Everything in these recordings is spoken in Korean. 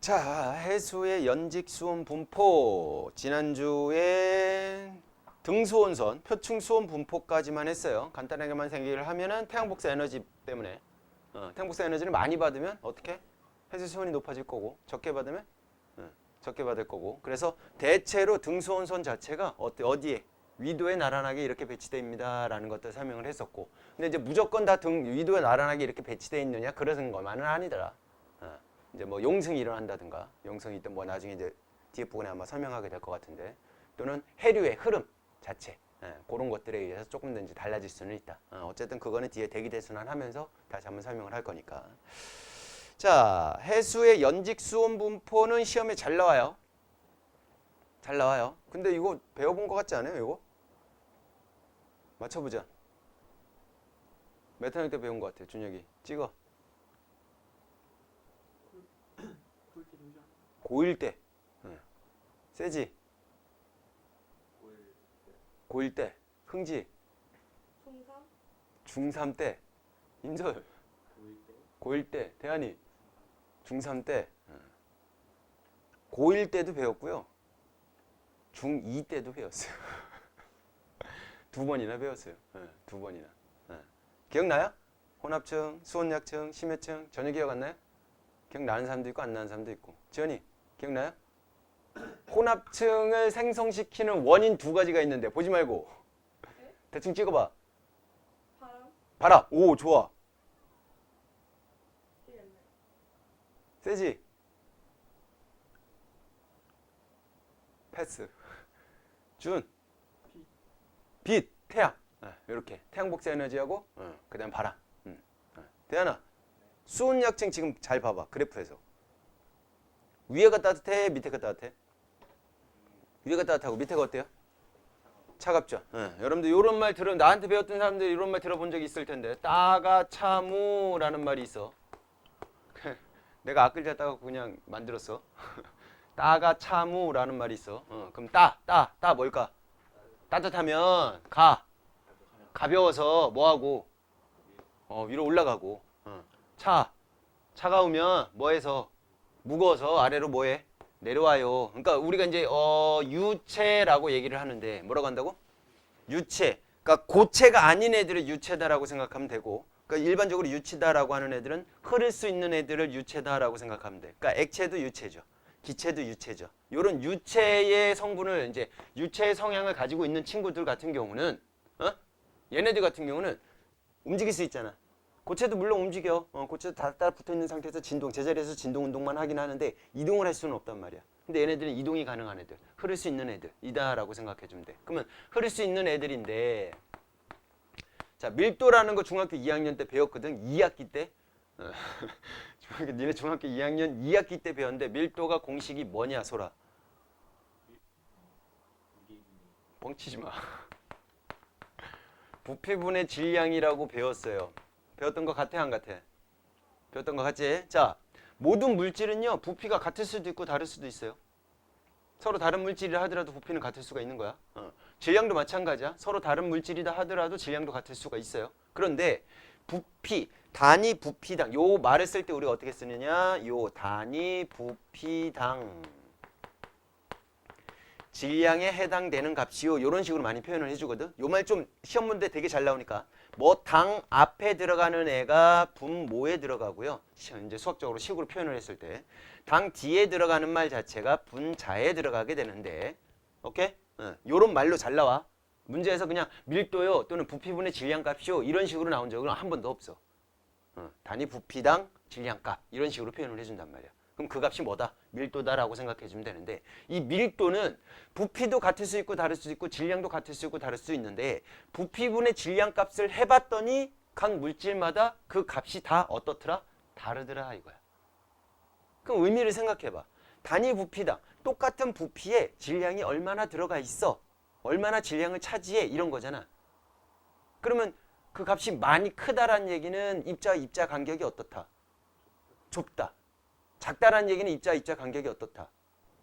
자, 해수의 연직 수온 분포. 지난주에 등수온선, 표층 수온 분포까지만 했어요. 간단하게만 생각을 하면은 태양복사 에너지 때문에 태양복사 에너지를 많이 받으면 어떻게? 해수 수온이 높아질 거고 적게 받으면 적게 받을 거고. 그래서 대체로 등수온선 자체가 어디에? 위도에 나란하게 이렇게 배치되어 있습니다라는 것들 설명을 했었고. 근데 이제 무조건 다 위도에 나란하게 이렇게 배치되어 있느냐 그런 것만은 아니더라. 이제 뭐 용승이 일어난다든가 용승이 있든 뭐 나중에 이제 뒤에 부분에 아마 설명하게 될 것 같은데, 또는 해류의 흐름 자체 그런 것들에 의해서 조금 더 이제 달라질 수는 있다. 어쨌든 그거는 뒤에 대기대순환 하면서 다시 한번 설명을 할 거니까. 자, 해수의 연직 수온 분포는 시험에 잘 나와요. 잘 나와요. 근데 이거 배워본 것 같지 않아요? 이거? 맞춰보자. 몇 학년 때 배운 것 같아? 준혁이 찍어. 고1 때. 세지? 고1 때. 흥지? 중3 때. 인절? 고1 때. 대한이? 중3 때. 고1 때도 배웠고요. 중2 때도 배웠어요. 두 번이나 배웠어요. 두 번이나. 기억나요? 혼합층, 수온약층, 심해층 전혀 기억 안 나요? 기억나는 사람도 있고 안 나는 사람도 있고. 지연이 기억나요? 혼합층을 생성시키는 원인 두 가지가 있는데 보지 말고 네? 대충 찍어봐. 바람? 봐라. 오, 좋아. 세지? 패스. 준? 빛, 태양. 이렇게 태양 복사 에너지하고 그 다음 바람. 대현아, 수온약층 지금 잘 봐봐. 그래프에서 위에가 따뜻해, 밑에가 따뜻해? 위에가 따뜻하고 밑에가 어때요? 차갑죠. 여러분들 이런 말 나한테 배웠던 사람들 이런 말 들어본 적이 있을 텐데, 따가 차무라는 말이 있어. 내가 악글 잡다가 그냥 만들었어. 따가 차무라는 말이 있어. 그럼 따 뭘까? 따뜻하면 가벼워서 뭐하고? 위로 올라가고. 차가우면 뭐해서? 무거워서 아래로 뭐해? 내려와요. 그러니까 우리가 이제 유체라고 얘기를 하는데 뭐라고 한다고? 유체. 그러니까 고체가 아닌 애들을 유체다라고 생각하면 되고, 그러니까 일반적으로 유치다라고 하는 애들은 흐를 수 있는 애들을 유체다라고 생각하면 돼. 그러니까 액체도 유체죠. 기체도 유체죠. 이런 유체의 성분을 이제 유체의 성향을 가지고 있는 친구들 같은 경우는 얘네들 같은 경우는 움직일 수 있잖아. 고체도 물론 움직여. 고체도 다 따라 붙어 있는 상태에서 제자리에서 진동 운동만 하긴 하는데 이동을 할 수는 없단 말이야. 근데 얘네들은 이동이 가능한 애들, 흐를 수 있는 애들이다라고 생각해 주면 돼. 그러면 흐를 수 있는 애들인데, 자, 밀도라는 거 중학교 2학년 때 배웠거든. 2학기 때. 니네 중학교 2학년 2학기 때 배웠는데 밀도가 공식이 뭐냐, 소라? 뻥치지 마. 부피분의 질량이라고 배웠어요. 배웠던 거 같아, 안 같아? 배웠던 거 같지? 자, 모든 물질은요, 부피가 같을 수도 있고 다를 수도 있어요. 서로 다른 물질이라 하더라도 부피는 같을 수가 있는 거야. 질량도 마찬가지야. 서로 다른 물질이다 하더라도 질량도 같을 수가 있어요. 그런데 부피, 단위 부피당, 요 말을 쓸 때 우리가 어떻게 쓰느냐? 요 단위 부피당 질량에 해당되는 값이요. 이런 식으로 많이 표현을 해주거든. 요 말 좀 시험 문제 되게 잘 나오니까. 뭐 당 앞에 들어가는 애가 분모에 들어가고요. 이제 수학적으로 식으로 표현을 했을 때 당 뒤에 들어가는 말 자체가 분자에 들어가게 되는데, 오케이? 요런 말로 잘 나와. 문제에서 그냥 밀도요 또는 부피분의 질량값이요 이런 식으로 나온 적은 한 번도 없어. 단위 부피당 질량값 이런 식으로 표현을 해준단 말이야. 그럼 그 값이 뭐다? 밀도다라고 생각해 주면 되는데, 이 밀도는 부피도 같을 수 있고 다를 수 있고 질량도 같을 수 있고 다를 수 있는데, 부피분의 질량값을 해봤더니 각 물질마다 그 값이 다 어떻더라? 다르더라 이거야. 그럼 의미를 생각해봐. 단위 부피당 똑같은 부피에 질량이 얼마나 들어가 있어? 얼마나 질량을 차지해? 이런 거잖아. 그러면 그 값이 많이 크다라는 얘기는 입자 간격이 어떻다? 좁다. 작다라는 얘기는 입자 간격이 어떻다?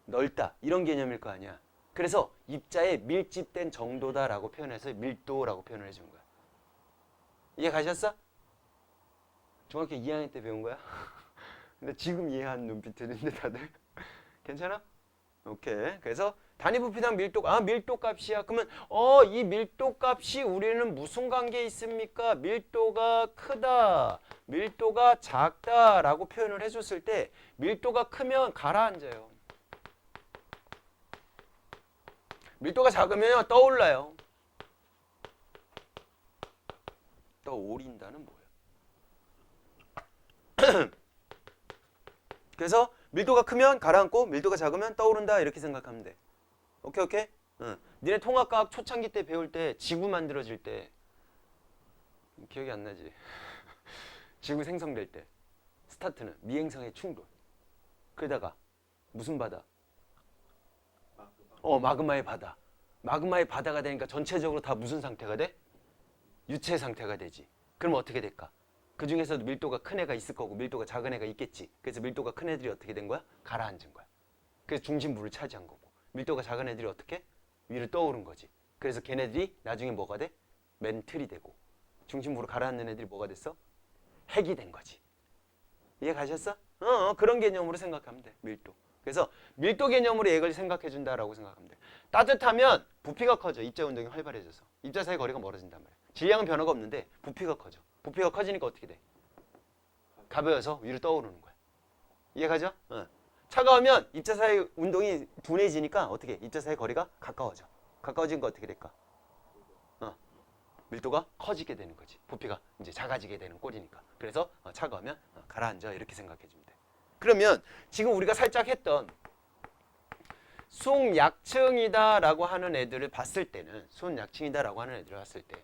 넓다. 이런 개념일 거 아니야. 그래서 입자에 밀집된 정도다라고 표현해서 밀도라고 표현을 해주는 거야. 이해 가셨어? 중학교 2학년 때 배운 거야? 근데 지금 이해한 눈빛들인데 다들 괜찮아? 오케이. 그래서 단위 부피당 밀도 밀도값이야. 그러면 이 밀도값이 우리는 무슨 관계에 있습니까? 밀도가 크다, 밀도가 작다라고 표현을 해줬을 때 밀도가 크면 가라앉아요. 밀도가 작으면 떠올라요. 떠오른다는 뭐예요? 그래서 밀도가 크면 가라앉고 밀도가 작으면 떠오른다 이렇게 생각하면 돼. 오케이 오케이? 응. 니네 통합과학 초창기 때 배울 때 지구 만들어질 때 기억이 안 나지? 지구 생성될 때 스타트는 미행성의 충돌. 그러다가 무슨 바다? 마그마의 바다. 마그마의 바다가 되니까 전체적으로 다 무슨 상태가 돼? 유체 상태가 되지. 그럼 어떻게 될까? 그 중에서도 밀도가 큰 애가 있을 거고 밀도가 작은 애가 있겠지. 그래서 밀도가 큰 애들이 어떻게 된 거야? 가라앉은 거야. 그래서 중심부를 차지한 거고 밀도가 작은 애들이 어떻게? 위로 떠오른 거지. 그래서 걔네들이 나중에 뭐가 돼? 맨틀이 되고 중심부로 가라앉는 애들이 뭐가 됐어? 핵이 된 거지. 이해 가셨어? 그런 개념으로 생각하면 돼. 밀도. 그래서 밀도 개념으로 얘를 생각해 준다라고 생각하면 돼. 따뜻하면 부피가 커져. 입자 운동이 활발해져서. 입자 사이 거리가 멀어진단 말이야. 질량은 변화가 없는데 부피가 커져. 부피가 커지니까 어떻게 돼? 가벼워서 위로 떠오르는 거야. 이해가죠? 차가우면 입자 사이 운동이 둔해지니까 어떻게? 입자 사이 거리가 가까워져. 가까워지니까 어떻게 될까? 밀도가 커지게 되는 거지. 부피가 이제 작아지게 되는 꼴이니까. 그래서 차가우면 가라앉아 이렇게 생각해 주면 돼. 그러면 지금 우리가 살짝 했던 수온약층이다라고 하는 애들을 봤을 때는 수온약층이다라고 하는 애들을 봤을 때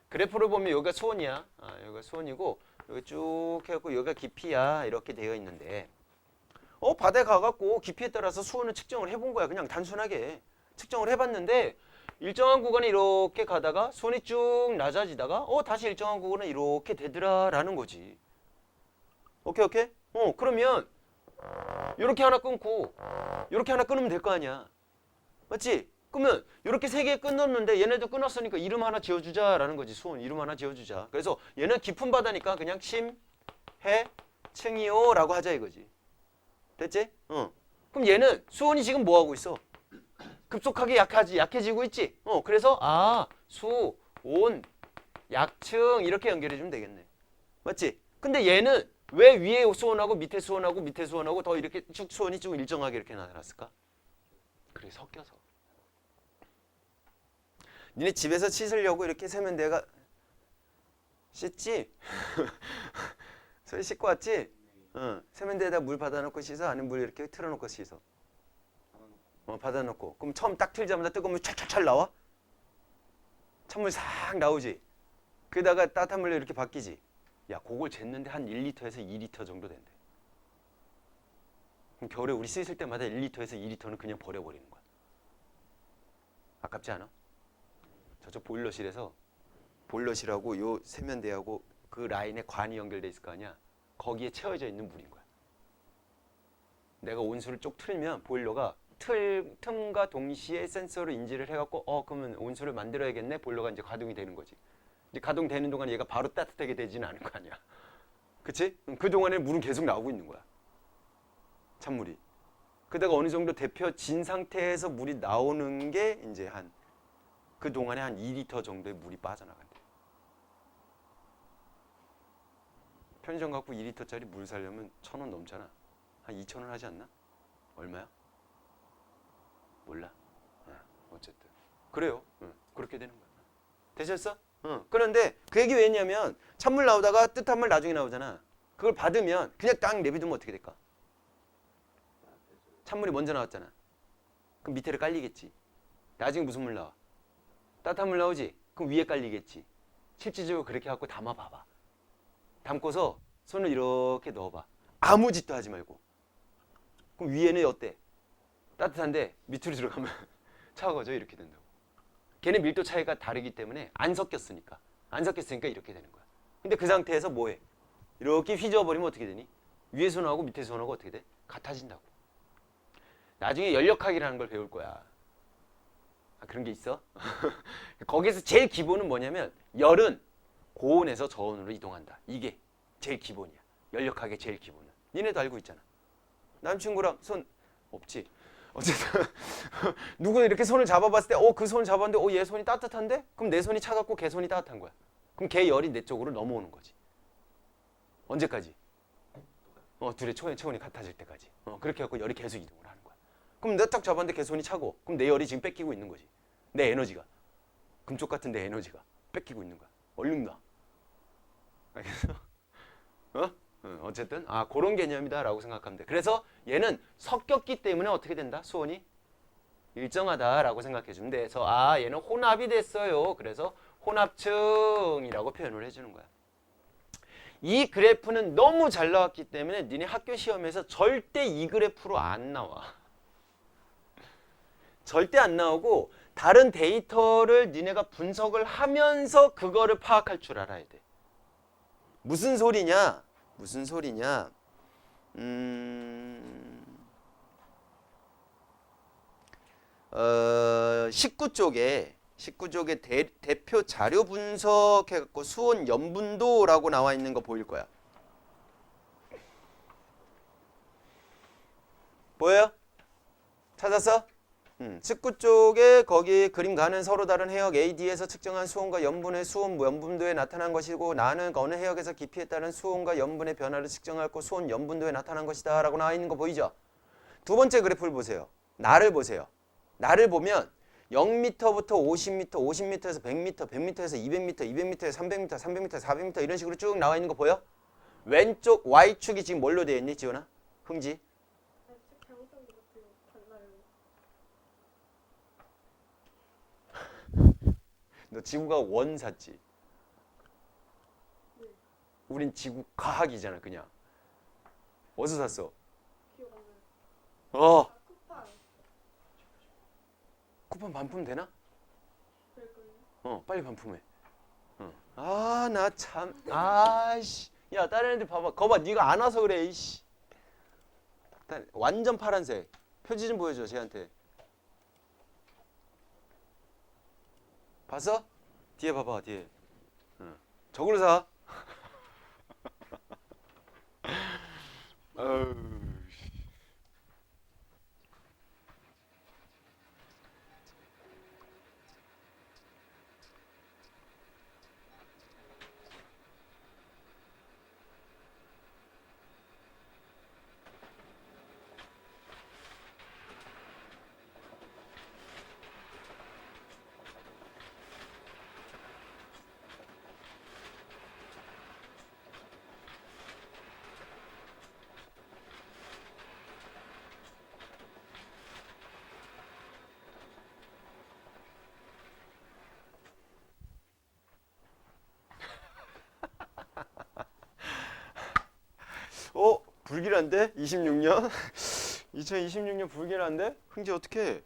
그래프를 보면 여기가 수온이야. 여기가 수온이고 여기 쭉 해갖고 여기가 깊이야 이렇게 되어 있는데 바다에 가갖고 깊이에 따라서 수온을 측정을 해본 거야. 그냥 단순하게 측정을 해봤는데 일정한 구간에 이렇게 가다가 수온이 쭉 낮아지다가 다시 일정한 구간에 이렇게 되더라라는 거지. 오케이 오케이? 그러면 이렇게 하나 끊고 이렇게 하나 끊으면 될 거 아니야. 맞지? 그러면 이렇게 세 개 끊었는데 얘네도 끊었으니까 이름 하나 지어주자라는 거지. 수온 이름 하나 지어주자. 그래서 얘는 깊은 바다니까 그냥 심, 해, 층이요라고 하자 이거지. 됐지? 그럼 얘는 수온이 지금 뭐 하고 있어? 급속하게 약해지고 있지? 그래서 수, 온, 약층 이렇게 연결해 주면 되겠네. 맞지? 근데 얘는 왜 위에 수온하고 밑에 수온하고 밑에 수온하고 더 이렇게 쭉 수온이 쭉 일정하게 이렇게 나타났을까? 그래 섞여서. 니네 집에서 씻으려고 이렇게 세면대가 씻지? 손 씻고 왔지? 세면대에다 물 받아놓고 씻어? 아니면 물 이렇게 틀어놓고 씻어? 받아놓고. 그럼 처음 딱 틀자마자 뜨거운 물 찰찰찰 나와? 찬물 싹 나오지? 그러다가 따뜻한 물로 이렇게 바뀌지? 야, 그걸 쟀는데 한 1리터에서 2리터 정도 된대. 그럼 겨울에 우리 씻을 때마다 1리터에서 2리터는 그냥 버려버리는 거야. 아깝지 않아? 저쪽 보일러실에서 보일러실하고 요 세면대하고 그 라인에 관이 연결돼 있을 거 아니야. 거기에 채워져 있는 물인 거야. 내가 온수를 쭉 틀면 보일러가 틈과 동시에 센서로 인지를 해갖고 그러면 온수를 만들어야겠네. 보일러가 이제 가동이 되는 거지. 이제 가동되는 동안 얘가 바로 따뜻하게 되지는 않을 거 아니야. 그치? 그 동안에 물은 계속 나오고 있는 거야. 찬물이. 그다가 어느 정도 데펴진 상태에서 물이 나오는 게 이제 그 동안에 한 2리터 정도의 물이 빠져나간대. 편의점 갖고 2리터짜리 물 사려면 1,000원 넘잖아. 한 2,000원 하지 않나? 얼마야? 몰라. 어쨌든 그래요. 그렇게 되는 거야. 되셨어? 그런데 그 얘기 왜 했냐면 찬물 나오다가 뜨뜻한 물 나중에 나오잖아. 그걸 받으면 그냥 딱 내비두면 어떻게 될까? 찬물이 먼저 나왔잖아. 그럼 밑에를 깔리겠지. 나중에 무슨 물 나와? 따뜻한 물 나오지? 그럼 위에 깔리겠지. 실질적으로 그렇게 갖고 담아봐봐. 담고서 손을 이렇게 넣어봐. 아무 짓도 하지 말고. 그럼 위에는 어때? 따뜻한데 밑으로 들어가면 차가워져. 이렇게 된다고. 걔네 밀도 차이가 다르기 때문에 안 섞였으니까 이렇게 되는 거야. 근데 그 상태에서 뭐해? 이렇게 휘저어버리면 어떻게 되니? 위에 손하고 밑에 손하고 어떻게 돼? 같아진다고. 나중에 열역학이라는 걸 배울 거야. 그런 게 있어? 거기서 제일 기본은 뭐냐면 열은 고온에서 저온으로 이동한다. 이게 제일 기본이야. 열역학의 제일 기본은. 니네도 알고 있잖아. 남친구랑 손 없지. 어쨌든 누구는 이렇게 손을 잡아봤을 때 그 손을 잡았는데 얘 손이 따뜻한데? 그럼 내 손이 차갑고 걔 손이 따뜻한 거야. 그럼 걔 열이 내 쪽으로 넘어오는 거지. 언제까지? 둘의 체온이 같아질 때까지. 그렇게 해갖고 열이 계속 이동을 하는 거야. 그럼 내가 딱 잡았는데 걔 손이 차고 그럼 내 열이 지금 뺏기고 있는 거지. 내 에너지가. 금쪽 같은 내 에너지가 뺏기고 있는 거야. 얼른 나. 알겠어? 어쨌든 그런 개념이다라고 생각하면 돼. 그래서 얘는 섞였기 때문에 어떻게 된다? 수온이 일정하다라고 생각해 주면 돼. 그래서 얘는 혼합이 됐어요. 그래서 혼합층이라고 표현을 해주는 거야. 이 그래프는 너무 잘 나왔기 때문에 니네 학교 시험에서 절대 이 그래프로 안 나와. 절대 안 나오고 다른 데이터를 니네가 분석을 하면서 그거를 파악할 줄 알아야 돼. 무슨 소리냐? 19쪽에 대표 자료 분석해갖고 수온 염분도라고 나와 있는 거 보일 거야. 보여요? 찾았어? 19쪽에 거기 그림 가는 서로 다른 해역 AD에서 측정한 수온과 염분의 수온 염분도에 나타난 것이고 나는 어느 해역에서 깊이에 따른 수온과 염분의 변화를 측정하고 수온 염분도에 나타난 것이다 라고 나와 있는 거 보이죠? 두 번째 그래프를 보세요. 나를 보세요. 나를 보면 0m부터 50m, 50m에서 100m, 100m에서 200m, 200m에서 300m, 300m, 400m 이런 식으로 쭉 나와 있는 거 보여? 왼쪽 Y축이 지금 뭘로 되어 있니, 지원아? 흥지? 너 지구가 원 샀지? 네. 우린 지구 과학이잖아, 그냥. 어디서 샀어? 기억 안 나요. 쿠팡. 쿠폰 반품 되나? 그럴걸요. 빨리 반품해. 나 참. 아이씨. 야, 다른 애들 봐봐. 거봐, 네가 안 와서 그래, 이씨. 완전 파란색. 표지 좀 보여줘, 쟤한테. 봤어? 뒤에 봐봐, 뒤에. 저걸로 사. 불길한데? 26년? 2026년 불길한데? 흥지 어떡해?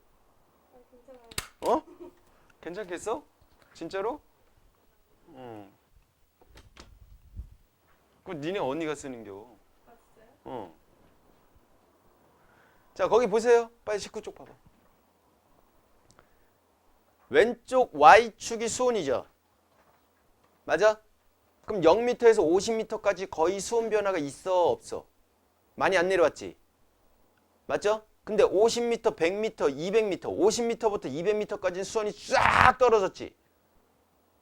괜찮아요. 괜찮겠어? 진짜로? 그럼 니네 언니가 쓰는겨. 봤어요? 자, 거기 보세요. 빨리 19쪽 봐봐. 왼쪽 Y축이 수온이죠. 맞아? 그럼 0m에서 50m까지 거의 수온 변화가 있어, 없어? 많이 안 내려왔지? 맞죠? 근데 50m, 100m, 200m, 50m부터 200m까지는 수온이 쫙 떨어졌지?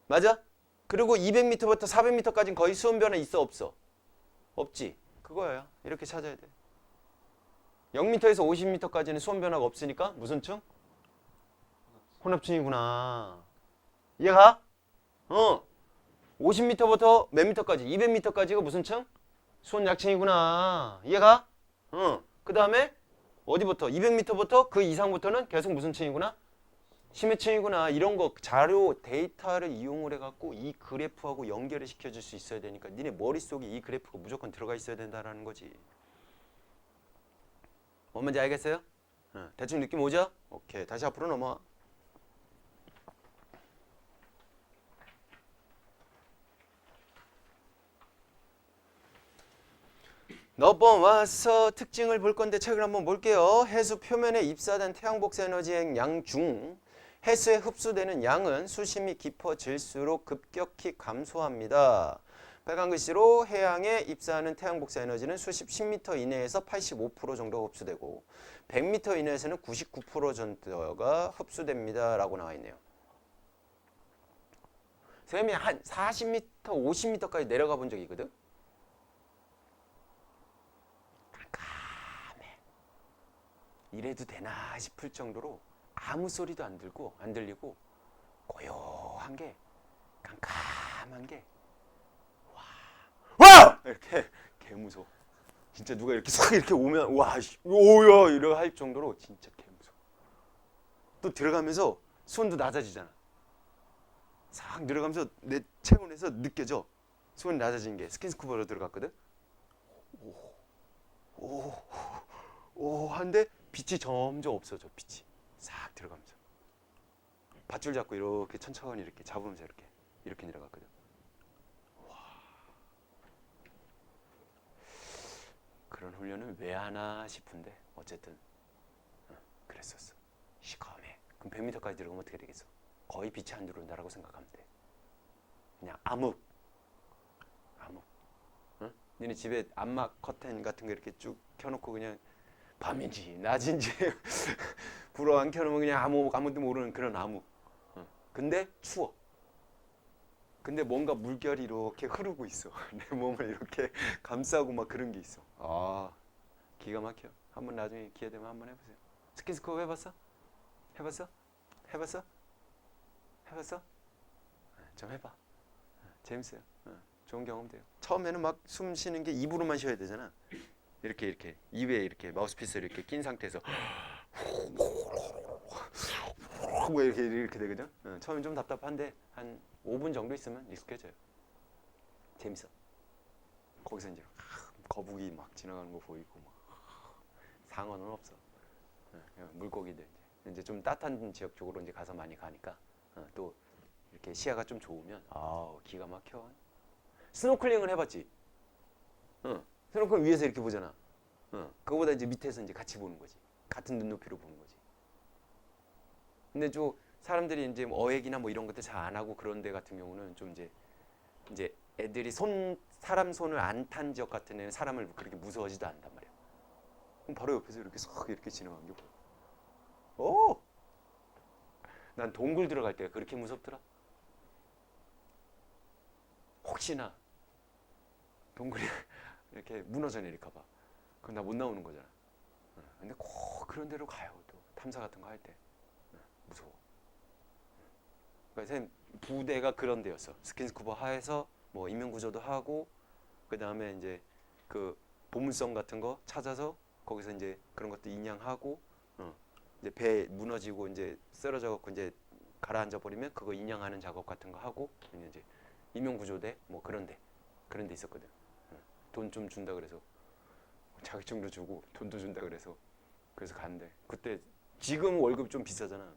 맞아? 그리고 200m부터 400m까지는 거의 수온 변화 있어, 없어? 없지? 그거야. 이렇게 찾아야 돼. 0m에서 50m까지는 수온 변화가 없으니까 무슨 층? 혼합층이구나. 이해가? 50m부터 몇 미터까지? 200m까지가 무슨 층? 수온 약층이구나. 이해가? 그 다음에 어디부터? 200m부터 그 이상부터는 계속 무슨 층이구나? 심해층이구나. 이런 거 자료 데이터를 이용을 해갖고 이 그래프하고 연결을 시켜줄 수 있어야 되니까 니네 머릿속에 이 그래프가 무조건 들어가 있어야 된다는 거지. 뭔 말인지 알겠어요? 대충 느낌 오죠? 오케이. 다시 앞으로 넘어와. 넘어와서 특징을 볼 건데 책을 한번 볼게요. 해수 표면에 입사된 태양복사 에너지의 양 중 해수에 흡수되는 양은 수심이 깊어질수록 급격히 감소합니다. 빨간 글씨로 해양에 입사하는 태양 복사 에너지는 수십 10m 이내에서 85% 정도가 흡수되고 100m 이내에서는 99% 정도가 흡수됩니다라고 나와 있네요. 쌤이 한 40m, 50m까지 내려가 본 적이 있거든. 깜깜해. 이래도 되나 싶을 정도로 아무 소리도 안 들리고 고요한 게 깜깜한 게 와! 이렇게 개 무서워. 진짜 누가 이렇게 싹 이렇게 오면 와, 오야 이러 할 정도로 진짜 개 무서워. 또 들어가면서 수온도 낮아지잖아. 싹 들어가면서 내 체온에서 느껴져. 수온이 낮아진 게 스킨스쿠버로 들어갔거든. 오 한데 빛이 점점 없어져. 빛이 싹 들어가면서 밧줄 잡고 이렇게 천천히 이렇게 잡으면서 이렇게 내려갔거든. 그런 훈련을 왜 하나 싶은데 어쨌든 그랬었어. 시커매. 그럼 100m까지 들어가면 어떻게 되겠어? 거의 빛이 안 들어온다라고 생각하면 돼. 그냥 암흑. 응? 니네 집에 암막 커튼 같은 거 이렇게 쭉 켜놓고 그냥 밤인지 낮인지 불어 안 켜놓으면 그냥 아무도 모르는 그런 암흑. 근데 추워. 근데 뭔가 물결이 이렇게 흐르고 있어. 내 몸을 이렇게 감싸고 막 그런 게 있어. 아, 기가 막혀. 한번 나중에 기회 되면 한번 해보세요. 스킨스쿠버 해봤어? 해봤어? 좀 해봐. 재밌어요. 좋은 경험 돼요. 처음에는 막 숨 쉬는 게 입으로만 쉬어야 되잖아. 이렇게 입에 이렇게 마우스피스를 이렇게 낀 상태에서 뭐 이렇게 되거든. 처음엔 좀 답답한데 한 5분 정도 있으면 익숙해져요. 재밌어. 거기서 이제 거북이 막 지나가는 거 보이고 막 상어는 없어. 물고기들 이제 좀 따뜻한 지역 쪽으로 이제 가서 많이 가니까 또 이렇게 시야가 좀 좋으면 기가 막혀. 스노클링을 해봤지. 스노클 위에서 이렇게 보잖아. 그거보다 이제 밑에서 이제 같이 보는 거지. 같은 눈높이로 보는 거지. 근데 좀 사람들이 이제 어획이나 뭐 이런 것들 잘 안 하고 그런 데 같은 경우는 좀 이제 애들이 사람 손을 안 탄 지역 같은 데는 사람을 그렇게 무서워하지도 않단 말이야. 그럼 바로 옆에서 이렇게 싹 이렇게 지나가는 게 오! 난 동굴 들어갈 때가 그렇게 무섭더라. 혹시나 동굴이 이렇게 무너져 내릴까 봐. 그럼 나 못 나오는 거잖아. 근데 꼭 그런 데로 가요. 또 탐사 같은 거 할 때. 무서워. 그러니까 선생님 부대가 그런 데였어. 스킨스쿠버 하에서 뭐 인명구조도 하고 그 다음에 이제 그 보물섬 같은 거 찾아서 거기서 이제 그런 것도 인양하고 이제 배 무너지고 이제 쓰러져 갖고 이제 가라앉아 버리면 그거 인양하는 작업 같은 거 하고 이제 인명구조대 뭐 그런 데 있었거든. 돈 좀 준다 그래서 자격증도 주고 돈도 준다 그래서 갔는데 그때 지금 월급 좀 비싸잖아.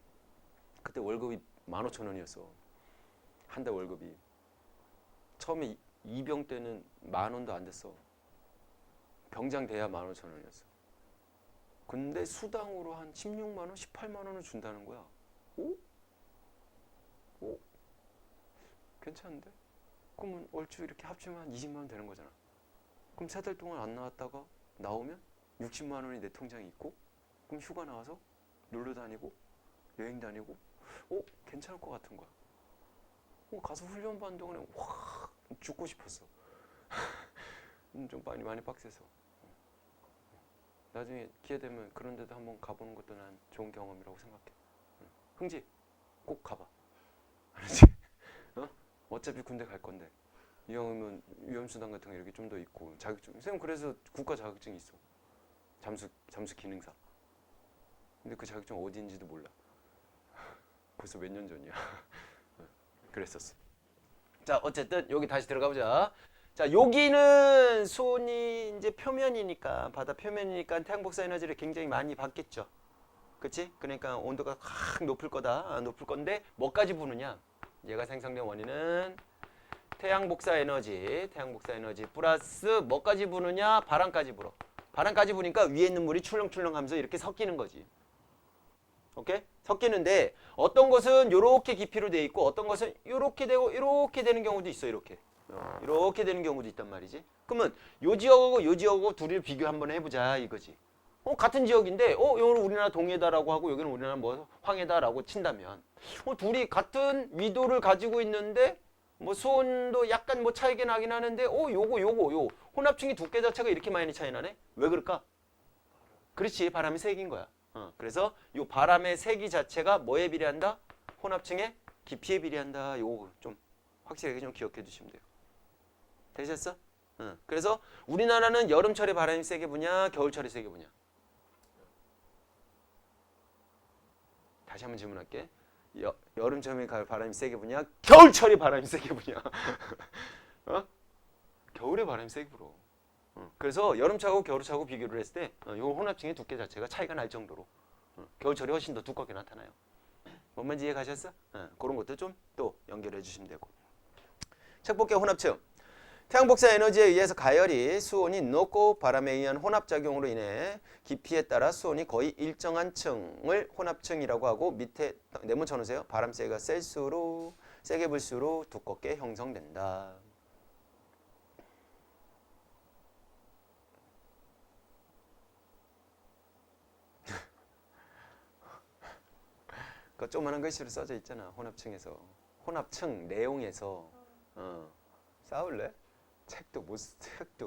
그때 월급이 15,000원이었어. 한 달 월급이. 처음에 이병 때는 10,000원도 안 됐어. 병장 돼야 15,000원이었어. 근데 수당으로 한 16만 원, 18만 원을 준다는 거야. 오? 괜찮은데? 그러면 얼추 이렇게 합치면 한 20만 원 되는 거잖아. 그럼 3달 동안 안 나왔다가 나오면 60만 원이 내 통장에 있고 그럼 휴가 나와서 놀러 다니고 여행 다니고 괜찮을 것 같은 거야. 가서 훈련 받는 동안에 확 죽고 싶었어. 좀 많이 빡세서. 나중에 기회 되면 그런 데도 한번 가보는 것도 난 좋은 경험이라고 생각해. 흥지 꼭 가봐. 알았지? 어차피 군대 갈 건데 이왕이면 위험수당 같은 거 이렇게 좀 더 있고 자격증. 선생님 그래서 국가 자격증이 있어. 잠수 기능사. 근데 그 자격증 어디인지도 몰라. 벌써 몇 년 전이야. 그랬었어. 자, 어쨌든 여기 다시 들어가 보자. 자, 여기는 수온이 이제 표면이니까 바다 표면이니까 태양 복사 에너지를 굉장히 많이 받겠죠. 그렇지? 그러니까 온도가 확 높을 거다. 높을 건데 뭐까지 부느냐? 얘가 생성된 원인은 태양 복사 에너지 플러스 뭐까지 부느냐? 바람까지 불어. 바람까지 부니까 위에 있는 물이 출렁출렁하면서 이렇게 섞이는 거지. 오케이? 섞이는데 어떤 것은 이렇게 깊이로 돼 있고 어떤 것은 이렇게 되고 이렇게 되는 경우도 있어. 이렇게 이렇게 되는 경우도 있단 말이지. 그러면 요 지역하고 요 지역하고 둘이 비교 한번 해보자 이거지. 같은 지역인데 여기는 우리나라 동해다라고 하고 여기는 우리나라 뭐 황해다라고 친다면 둘이 같은 위도를 가지고 있는데 뭐 수온도 약간 뭐 차이가 나긴 하는데 요거 혼합층이 두께 자체가 이렇게 많이 차이 나네? 왜 그럴까? 그렇지, 바람의 색인 거야. 그래서 요 바람의 색이 자체가 뭐에 비례한다? 혼합층의 깊이에 비례한다. 요거 좀 확실하게 좀 기억해 두시면 돼요. 되셨어? 그래서 우리나라는 여름철에 바람이 세게 부냐, 겨울철에 세게 부냐? 다시 한번 질문할게. 여름철에 바람이 세게 부냐, 겨울철에 바람이 세게 부냐? 겨울에 바람이 세게 불어. 그래서 여름차고 겨울차고 비교를 했을 때 이 혼합층의 두께 자체가 차이가 날 정도로 겨울철이 훨씬 더 두껍게 나타나요. 뭔 말인지 이해 가셨어? 그런 것도 좀 또 연결해 주시면 되고. 책 볼게요. 혼합층. 태양 복사 에너지에 의해서 가열이 수온이 높고 바람에 의한 혼합작용으로 인해 깊이에 따라 수온이 거의 일정한 층을 혼합층이라고 하고, 밑에 네모 쳐놓으세요. 바람 세기가 셀수록 세게 불수록 두껍게 형성된다. 그 조그만한 글씨로 써져 있잖아. 혼합층에서. 혼합층 내용에서 싸울래? 책도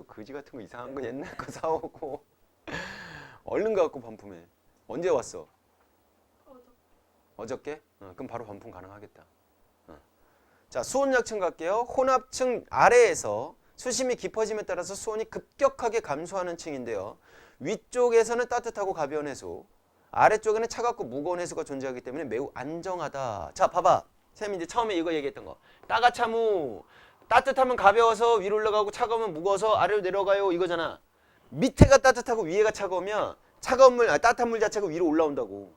거지 같은 거 이상한 거 옛날 거 사오고 얼른 가갖고 반품해. 언제 왔어? 어저께? 그럼 바로 반품 가능하겠다. 자, 수온약층 갈게요. 혼합층 아래에서 수심이 깊어짐에 따라서 수온이 급격하게 감소하는 층인데요. 위쪽에서는 따뜻하고 가벼운 해수, 아래쪽에는 차갑고 무거운 해수가 존재하기 때문에 매우 안정하다. 자, 봐봐. 쌤이 이제 처음에 이거 얘기했던 거. 따가차무. 따뜻하면 가벼워서 위로 올라가고 차가우면 무거워서 아래로 내려가요 이거잖아. 밑에가 따뜻하고 위에가 차가우면 따뜻한 물 자체가 위로 올라온다고.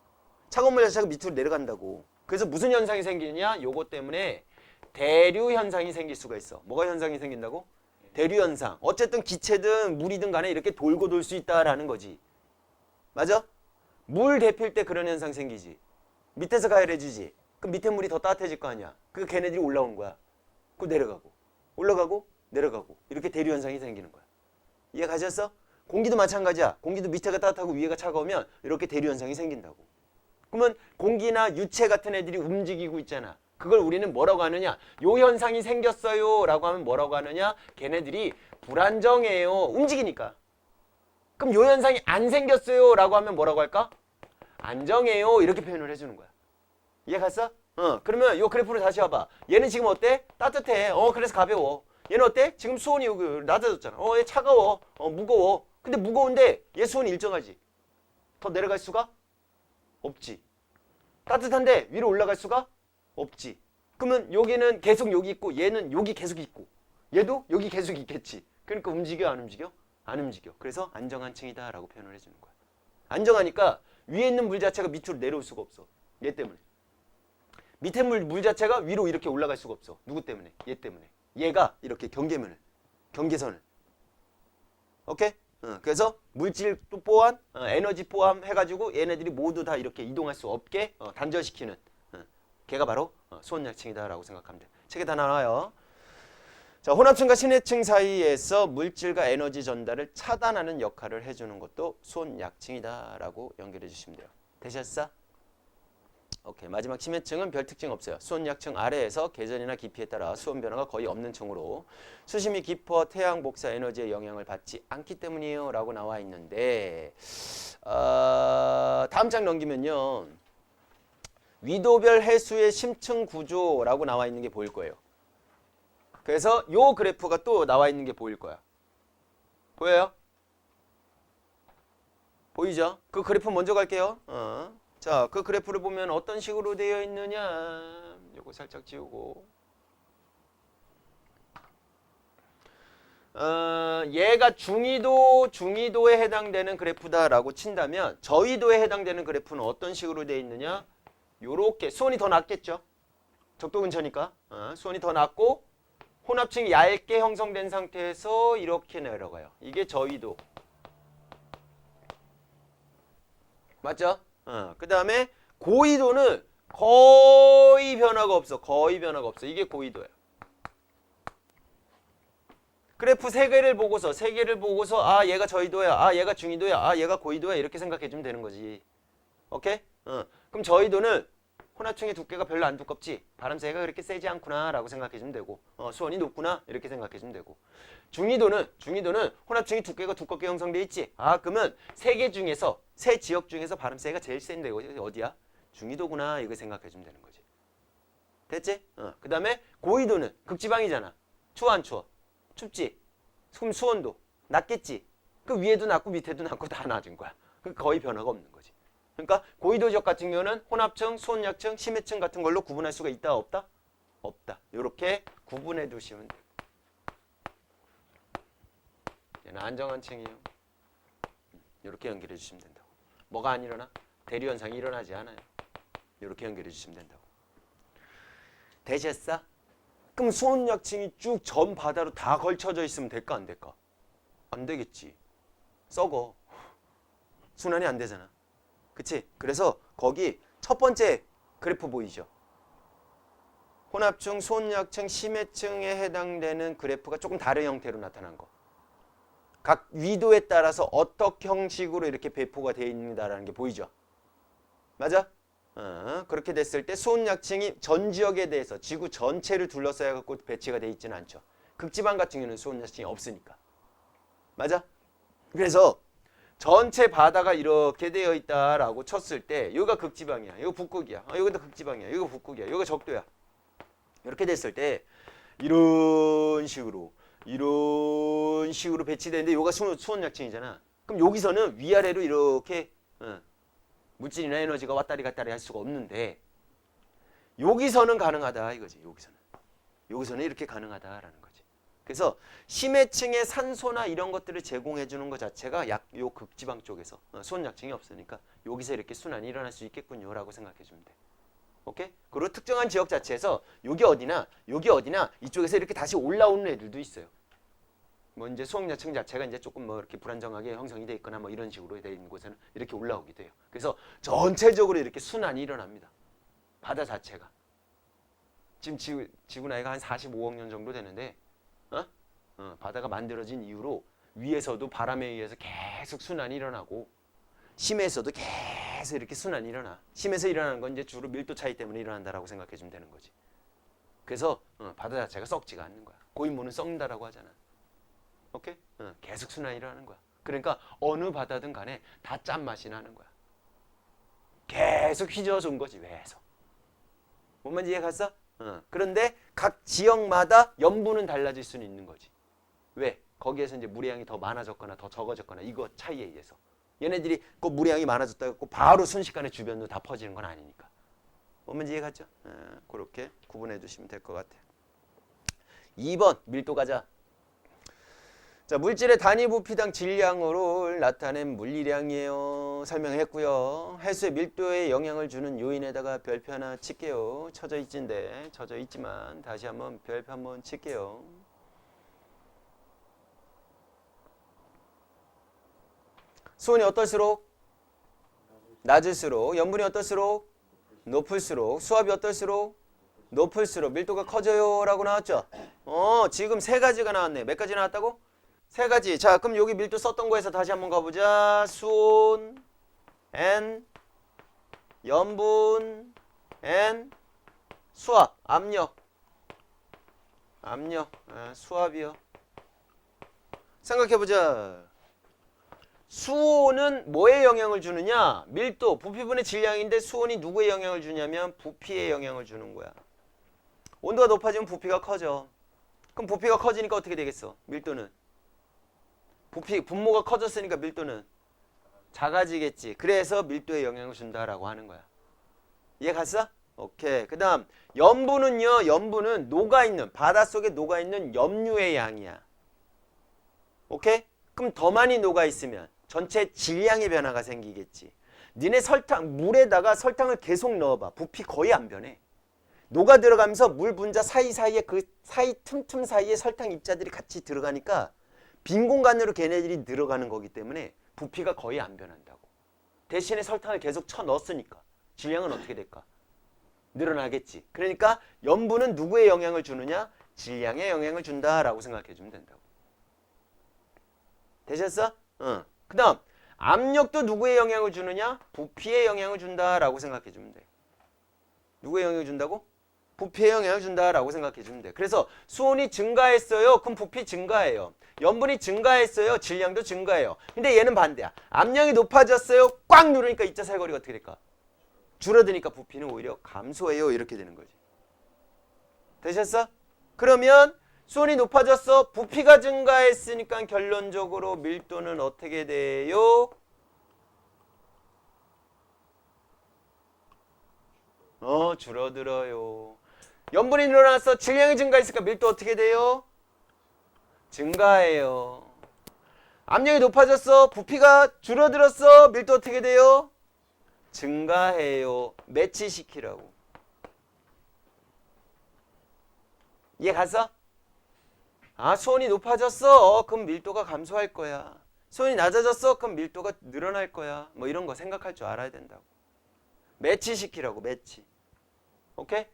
차가운 물 자체가 밑으로 내려간다고. 그래서 무슨 현상이 생기느냐? 요거 때문에 대류 현상이 생길 수가 있어. 뭐가 현상이 생긴다고? 대류 현상. 어쨌든 기체든 물이든 간에 이렇게 돌고 돌 수 있다라는 거지. 맞아? 물 데필 때 그런 현상 생기지. 밑에서 가열해지지. 그럼 밑에 물이 더 따뜻해질 거 아니야. 그러니까 걔네들이 올라온 거야. 그 내려가고 올라가고 내려가고 이렇게 대류 현상이 생기는 거야. 이해 가셨어? 공기도 마찬가지야. 공기도 밑에가 따뜻하고 위에가 차가우면 이렇게 대류 현상이 생긴다고. 그러면 공기나 유체 같은 애들이 움직이고 있잖아. 그걸 우리는 뭐라고 하느냐? 요 현상이 생겼어요 라고 하면 뭐라고 하느냐? 걔네들이 불안정해요. 움직이니까. 그럼 요 현상이 안 생겼어요 라고 하면 뭐라고 할까? 안정해요. 이렇게 표현을 해주는 거야. 이해 갔어? 그러면 요 그래프를 다시 와봐. 얘는 지금 어때? 따뜻해. 그래서 가벼워. 얘는 어때? 지금 수온이 낮아졌잖아. 얘 차가워. 무거워. 근데 무거운데 얘 수온이 일정하지. 더 내려갈 수가 없지. 따뜻한데 위로 올라갈 수가 없지. 그러면 여기는 계속 여기 있고 얘는 여기 계속 있고 얘도 여기 계속 있겠지. 그러니까 움직여 안 움직여? 안 움직여. 그래서 안정한 층이다 라고 표현을 해주는 거야. 안정하니까 위에 있는 물 자체가 밑으로 내려올 수가 없어. 얘 때문에. 밑에 물 자체가 위로 이렇게 올라갈 수가 없어. 누구 때문에? 얘 때문에. 얘가 이렇게 경계선을. 오케이? 그래서 물질 또 포함, 에너지 포함 해가지고 얘네들이 모두 다 이렇게 이동할 수 없게 단절시키는 걔가 바로 수온약층이다라고 생각하면 돼. 책에 다 나와요. 자, 혼합층과 신해층 사이에서 물질과 에너지 전달을 차단하는 역할을 해주는 것도 수온약층이다라고 연결해 주시면 돼요. 되셨어? 오케이. 마지막 심해층은 별 특징 없어요. 수온약층 아래에서 계절이나 깊이에 따라 수온 변화가 거의 없는 층으로 수심이 깊어 태양 복사 에너지의 영향을 받지 않기 때문이에요 라고 나와 있는데 다음 장 넘기면요. 위도별 해수의 심층 구조라고 나와 있는 게 보일 거예요. 그래서 요 그래프가 또 나와 있는 게 보일 거야. 보여요? 보이죠? 그 그래프 먼저 갈게요. 자, 그 그래프를 보면 어떤 식으로 되어 있느냐. 요거 살짝 지우고. 얘가 중위도에 해당되는 그래프다라고 친다면 저위도에 해당되는 그래프는 어떤 식으로 되어 있느냐. 요렇게 수온이 더 낮겠죠. 적도 근처니까. 수온이 더 낮고 혼합층이 얇게 형성된 상태에서 이렇게 내려가요. 이게 저위도. 맞죠? 그 다음에 고위도는 거의 변화가 없어. 거의 변화가 없어. 이게 고위도야. 그래프 세 개를 보고서 아 얘가 저緯도야, 아 얘가 중緯도야, 아 얘가 고緯도야 이렇게 생각해 주면 되는 거지. 오케이? 그럼 저緯도는 혼합층의 두께가 별로 안 두껍지, 바람세가 그렇게 세지 않구나 라고 생각해 주면 되고, 수온이 높구나 이렇게 생각해 주면 되고, 중緯도는 혼합층이 두께가 두껍게 형성돼 있지, 아 그러면 세 개 중에서, 세 지역 중에서 바람세가 제일 센데 어디야? 중緯도구나 이거 생각해 주면 되는 거지. 됐지? 그 다음에 고緯도는 극지방이잖아. 추워 안 추워? 춥지? 그럼 수온도 낮겠지? 그 위에도 낮고 밑에도 낮고 다 낮은 거야. 그 거의 변화가 없는 거지. 그러니까 고緯도 지역 같은 경우는 혼합층, 수온약층, 심해층 같은 걸로 구분할 수가 있다 없다? 없다. 이렇게 구분해 두시면 돼요. 얘는 안정한 층이에요. 이렇게 연결해 주시면 된다고. 뭐가 안 일어나? 대류 현상이 일어나지 않아요. 이렇게 연결해 주시면 된다고. 되셨어? 그럼 수온약층이 쭉 전 바다로 다 걸쳐져 있으면 될까 안 될까? 안 되겠지. 썩어. 순환이 안 되잖아. 그치? 그래서 거기 첫 번째 그래프 보이죠? 혼합층, 수온약층, 심해층에 해당되는 그래프가 조금 다른 형태로 나타난 거. 각 위도에 따라서 어떻게 형식으로 이렇게 배포가 되어 있는다라는 게 보이죠? 맞아? 그렇게 됐을 때 수온약층이 전 지역에 대해서 지구 전체를 둘러싸여 갖고 배치가 되어 있지는 않죠. 극지방 같은 경우는 수온약층이 없으니까. 맞아? 그래서 전체 바다가 이렇게 되어 있다라고 쳤을 때 여기가 극지방이야, 여기 북극이야, 여기도 극지방이야, 여기 북극이야, 여기가 적도야. 이렇게 됐을 때 이런 식으로 배치되는데 여기가 수온약층이잖아. 그럼 여기서는 위아래로 이렇게 물질이나 에너지가 왔다리 갔다리 할 수가 없는데 여기서는 가능하다 이거지. 여기서는 이렇게 가능하다라는 거지. 그래서 심해층의 산소나 이런 것들을 제공해 주는 것 자체가 요 극지방 쪽에서 수온약층이 없으니까 여기서 이렇게 순환이 일어날 수 있겠군요라고 생각해 주면 돼. 오케이? 그리고 특정한 지역 자체에서 여기 어디나 이쪽에서 이렇게 다시 올라오는 애들도 있어요. 뭐 이제 수온약층 자체가 이제 조금 뭐 이렇게 불안정하게 형성이 돼 있거나 뭐 이런 식으로 돼 있는 곳에는 이렇게 올라오기도 해요. 그래서 전체적으로 이렇게 순환이 일어납니다. 바다 자체가. 지금 지구 나이가 한 45억 년 정도 되는데 바다가 만들어진 이후로 위에서도 바람에 의해서 계속 순환이 일어나고 심에서도 계속 이렇게 순환이 일어나. 심에서 일어나는 건 이제 주로 밀도 차이 때문에 일어난다라고 생각해 주면 되는 거지. 그래서 바다 자체가 썩지가 않는 거야. 고인물은 썩는다라고 하잖아. 오케이? 계속 순환이 일어나는 거야. 그러니까 어느 바다든 간에 다 짠맛이 나는 거야. 계속 휘저어준 거지, 위에서. 뭔 말인지 이해 갔어? 그런데 각 지역마다 염분은 달라질 수는 있는 거지. 왜? 거기에서 이제 물의 양이 더 많아졌거나 더 적어졌거나 이거 차이에 의해서. 얘네들이 꼭 물의 양이 많아졌다고 바로 순식간에 주변으로 다 퍼지는 건 아니니까. 뭔 말인지 이해 갔죠? 그렇게 구분해 주시면 될 것 같아요. 2번 밀도 가자. 자, 물질의 단위 부피당 질량으로 나타낸 물리량이에요. 설명했고요. 해수의 밀도에 영향을 주는 요인에다가 별표 하나 칠게요. 쳐져 있지만 다시 한번 별표 한번 칠게요. 수온이 어떨수록? 낮을수록. 염분이 어떨수록? 높을수록. 수압이 어떨수록? 높을수록 밀도가 커져요 라고 나왔죠? 지금 세 가지가 나왔네. 몇 가지 나왔다고? 세 가지. 자, 그럼 여기 밀도 썼던 거에서 다시 한번 가보자. 수온, N, 염분, N, 수압, 압력, 수압이요. 생각해보자. 수온은 뭐에 영향을 주느냐? 밀도, 부피분의 질량인데 수온이 누구에 영향을 주냐면 부피에 영향을 주는 거야. 온도가 높아지면 부피가 커져. 그럼 부피가 커지니까 어떻게 되겠어? 밀도는? 분모가 커졌으니까 밀도는 작아지겠지. 그래서 밀도에 영향을 준다라고 하는 거야. 이해 갔어? 오케이. 그 다음 염분은요. 염분은 녹아있는, 바닷속에 녹아있는 염류의 양이야. 오케이? 그럼 더 많이 녹아있으면 전체 질량의 변화가 생기겠지. 니네 물에다가 설탕을 계속 넣어봐. 부피 거의 안 변해. 녹아 들어가면서 물 분자 사이사이에 그 사이 틈틈 사이에 설탕 입자들이 같이 들어가니까 빈 공간으로 걔네들이 들어가는 거기 때문에 부피가 거의 안 변한다고. 대신에 설탕을 계속 쳐 넣었으니까 질량은 어떻게 될까? 늘어나겠지. 그러니까 염분은 누구에 영향을 주느냐? 질량에 영향을 준다라고 생각해 주면 된다고. 되셨어? 그 다음 압력도 누구에 영향을 주느냐? 부피에 영향을 준다라고 생각해 주면 돼. 누구에 영향을 준다고? 부피에 영향을 준다라고 생각해 주면 돼. 그래서 수온이 증가했어요. 그럼 부피 증가해요. 염분이 증가했어요. 질량도 증가해요. 근데 얘는 반대야. 압력이 높아졌어요. 꽉 누르니까 입자 살거리가 어떻게 될까? 줄어드니까 부피는 오히려 감소해요. 이렇게 되는 거지. 되셨어? 그러면 수온이 높아졌어. 부피가 증가했으니까 결론적으로 밀도는 어떻게 돼요? 줄어들어요. 염분이 늘어났어. 질량이 증가했으니까 밀도 어떻게 돼요? 증가해요. 압력이 높아졌어. 부피가 줄어들었어. 밀도 어떻게 돼요? 증가해요. 매치시키라고. 이해 갔어? 아, 수온이 높아졌어. 그럼 밀도가 감소할 거야. 수온이 낮아졌어. 그럼 밀도가 늘어날 거야. 뭐 이런 거 생각할 줄 알아야 된다고. 매치시키라고. 매치. 오케이?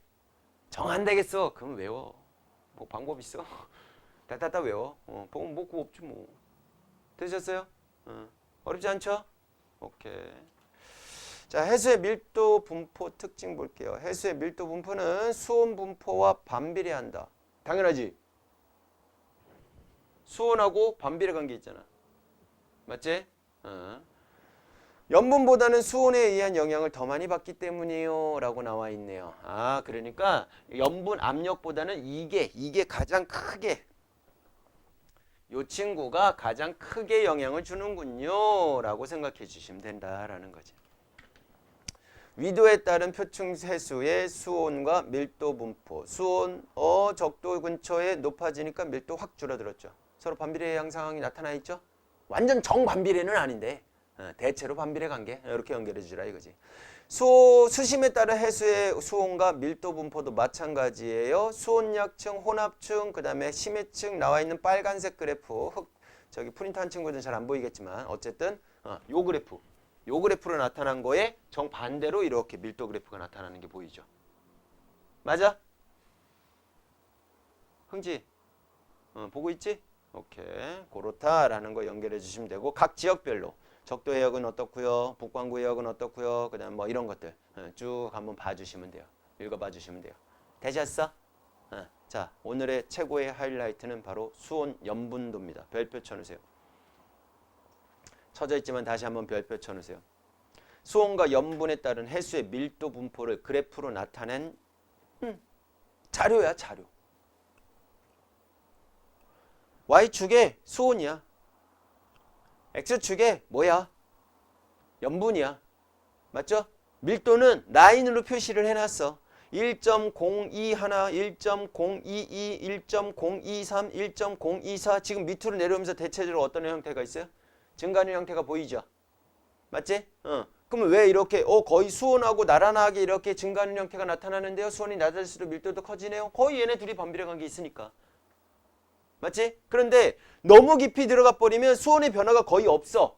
정 안 되겠어. 그럼 외워. 뭐 방법 있어? 따따따 외워. 뭐 그거 없지 뭐. 되셨어요? 어렵지 않죠? 오케이. 자, 해수의 밀도 분포 특징 볼게요. 해수의 밀도 분포는 수온 분포와 반비례한다. 당연하지? 수온하고 반비례 관계 있잖아. 맞지? 염분보다는 수온에 의한 영향을 더 많이 받기 때문이에요 라고 나와 있네요. 아, 그러니까 염분 압력보다는 이게 가장 크게, 이 친구가 가장 크게 영향을 주는군요 라고 생각해 주시면 된다라는 거지. 위도에 따른 표층 해수의 수온과 밀도 분포. 수온 적도 근처에 높아지니까 밀도 확 줄어들었죠. 서로 반비례 양상이 나타나 있죠. 완전 정반비례는 아닌데 대체로 반비례 관계 이렇게 연결해 주라 이거지. 수심에 따른 해수의 수온과 밀도 분포도 마찬가지예요. 수온약층, 혼합층, 그 다음에 심해층 나와 있는 빨간색 그래프. 저기 프린트한 친구들은 잘 안 보이겠지만 어쨌든 요 그래프. 요 그래프로 나타난 거에 정반대로 이렇게 밀도 그래프가 나타나는 게 보이죠. 맞아? 흥지? 보고 있지? 오케이. 그렇다라는 거 연결해 주시면 되고 각 지역별로 적도 해역은 어떻고요? 북반구 해역은 어떻고요? 그다음 뭐 이런 것들 쭉 한번 봐주시면 돼요. 읽어봐 주시면 돼요. 되셨어? 자, 오늘의 최고의 하이라이트는 바로 수온 염분도입니다. 별표 쳐놓으세요. 쳐져 있지만 다시 한번 별표 쳐놓으세요. 수온과 염분에 따른 해수의 밀도 분포를 그래프로 나타낸 자료야, 자료. Y축에 수온이야. X축에 뭐야? 염분이야. 맞죠? 밀도는 라인으로 표시를 해놨어. 1.021, 1.022, 1.023, 1.024 지금 밑으로 내려오면서 대체적으로 어떤 형태가 있어요? 증가하는 형태가 보이죠? 맞지? 그러면 왜 이렇게 거의 수온하고 나란하게 이렇게 증가하는 형태가 나타나는데요? 수온이 낮아질수록 밀도도 커지네요? 거의 얘네 둘이 반비례 관계 있으니까. 맞지? 그런데 너무 깊이 들어가 버리면 수온의 변화가 거의 없어.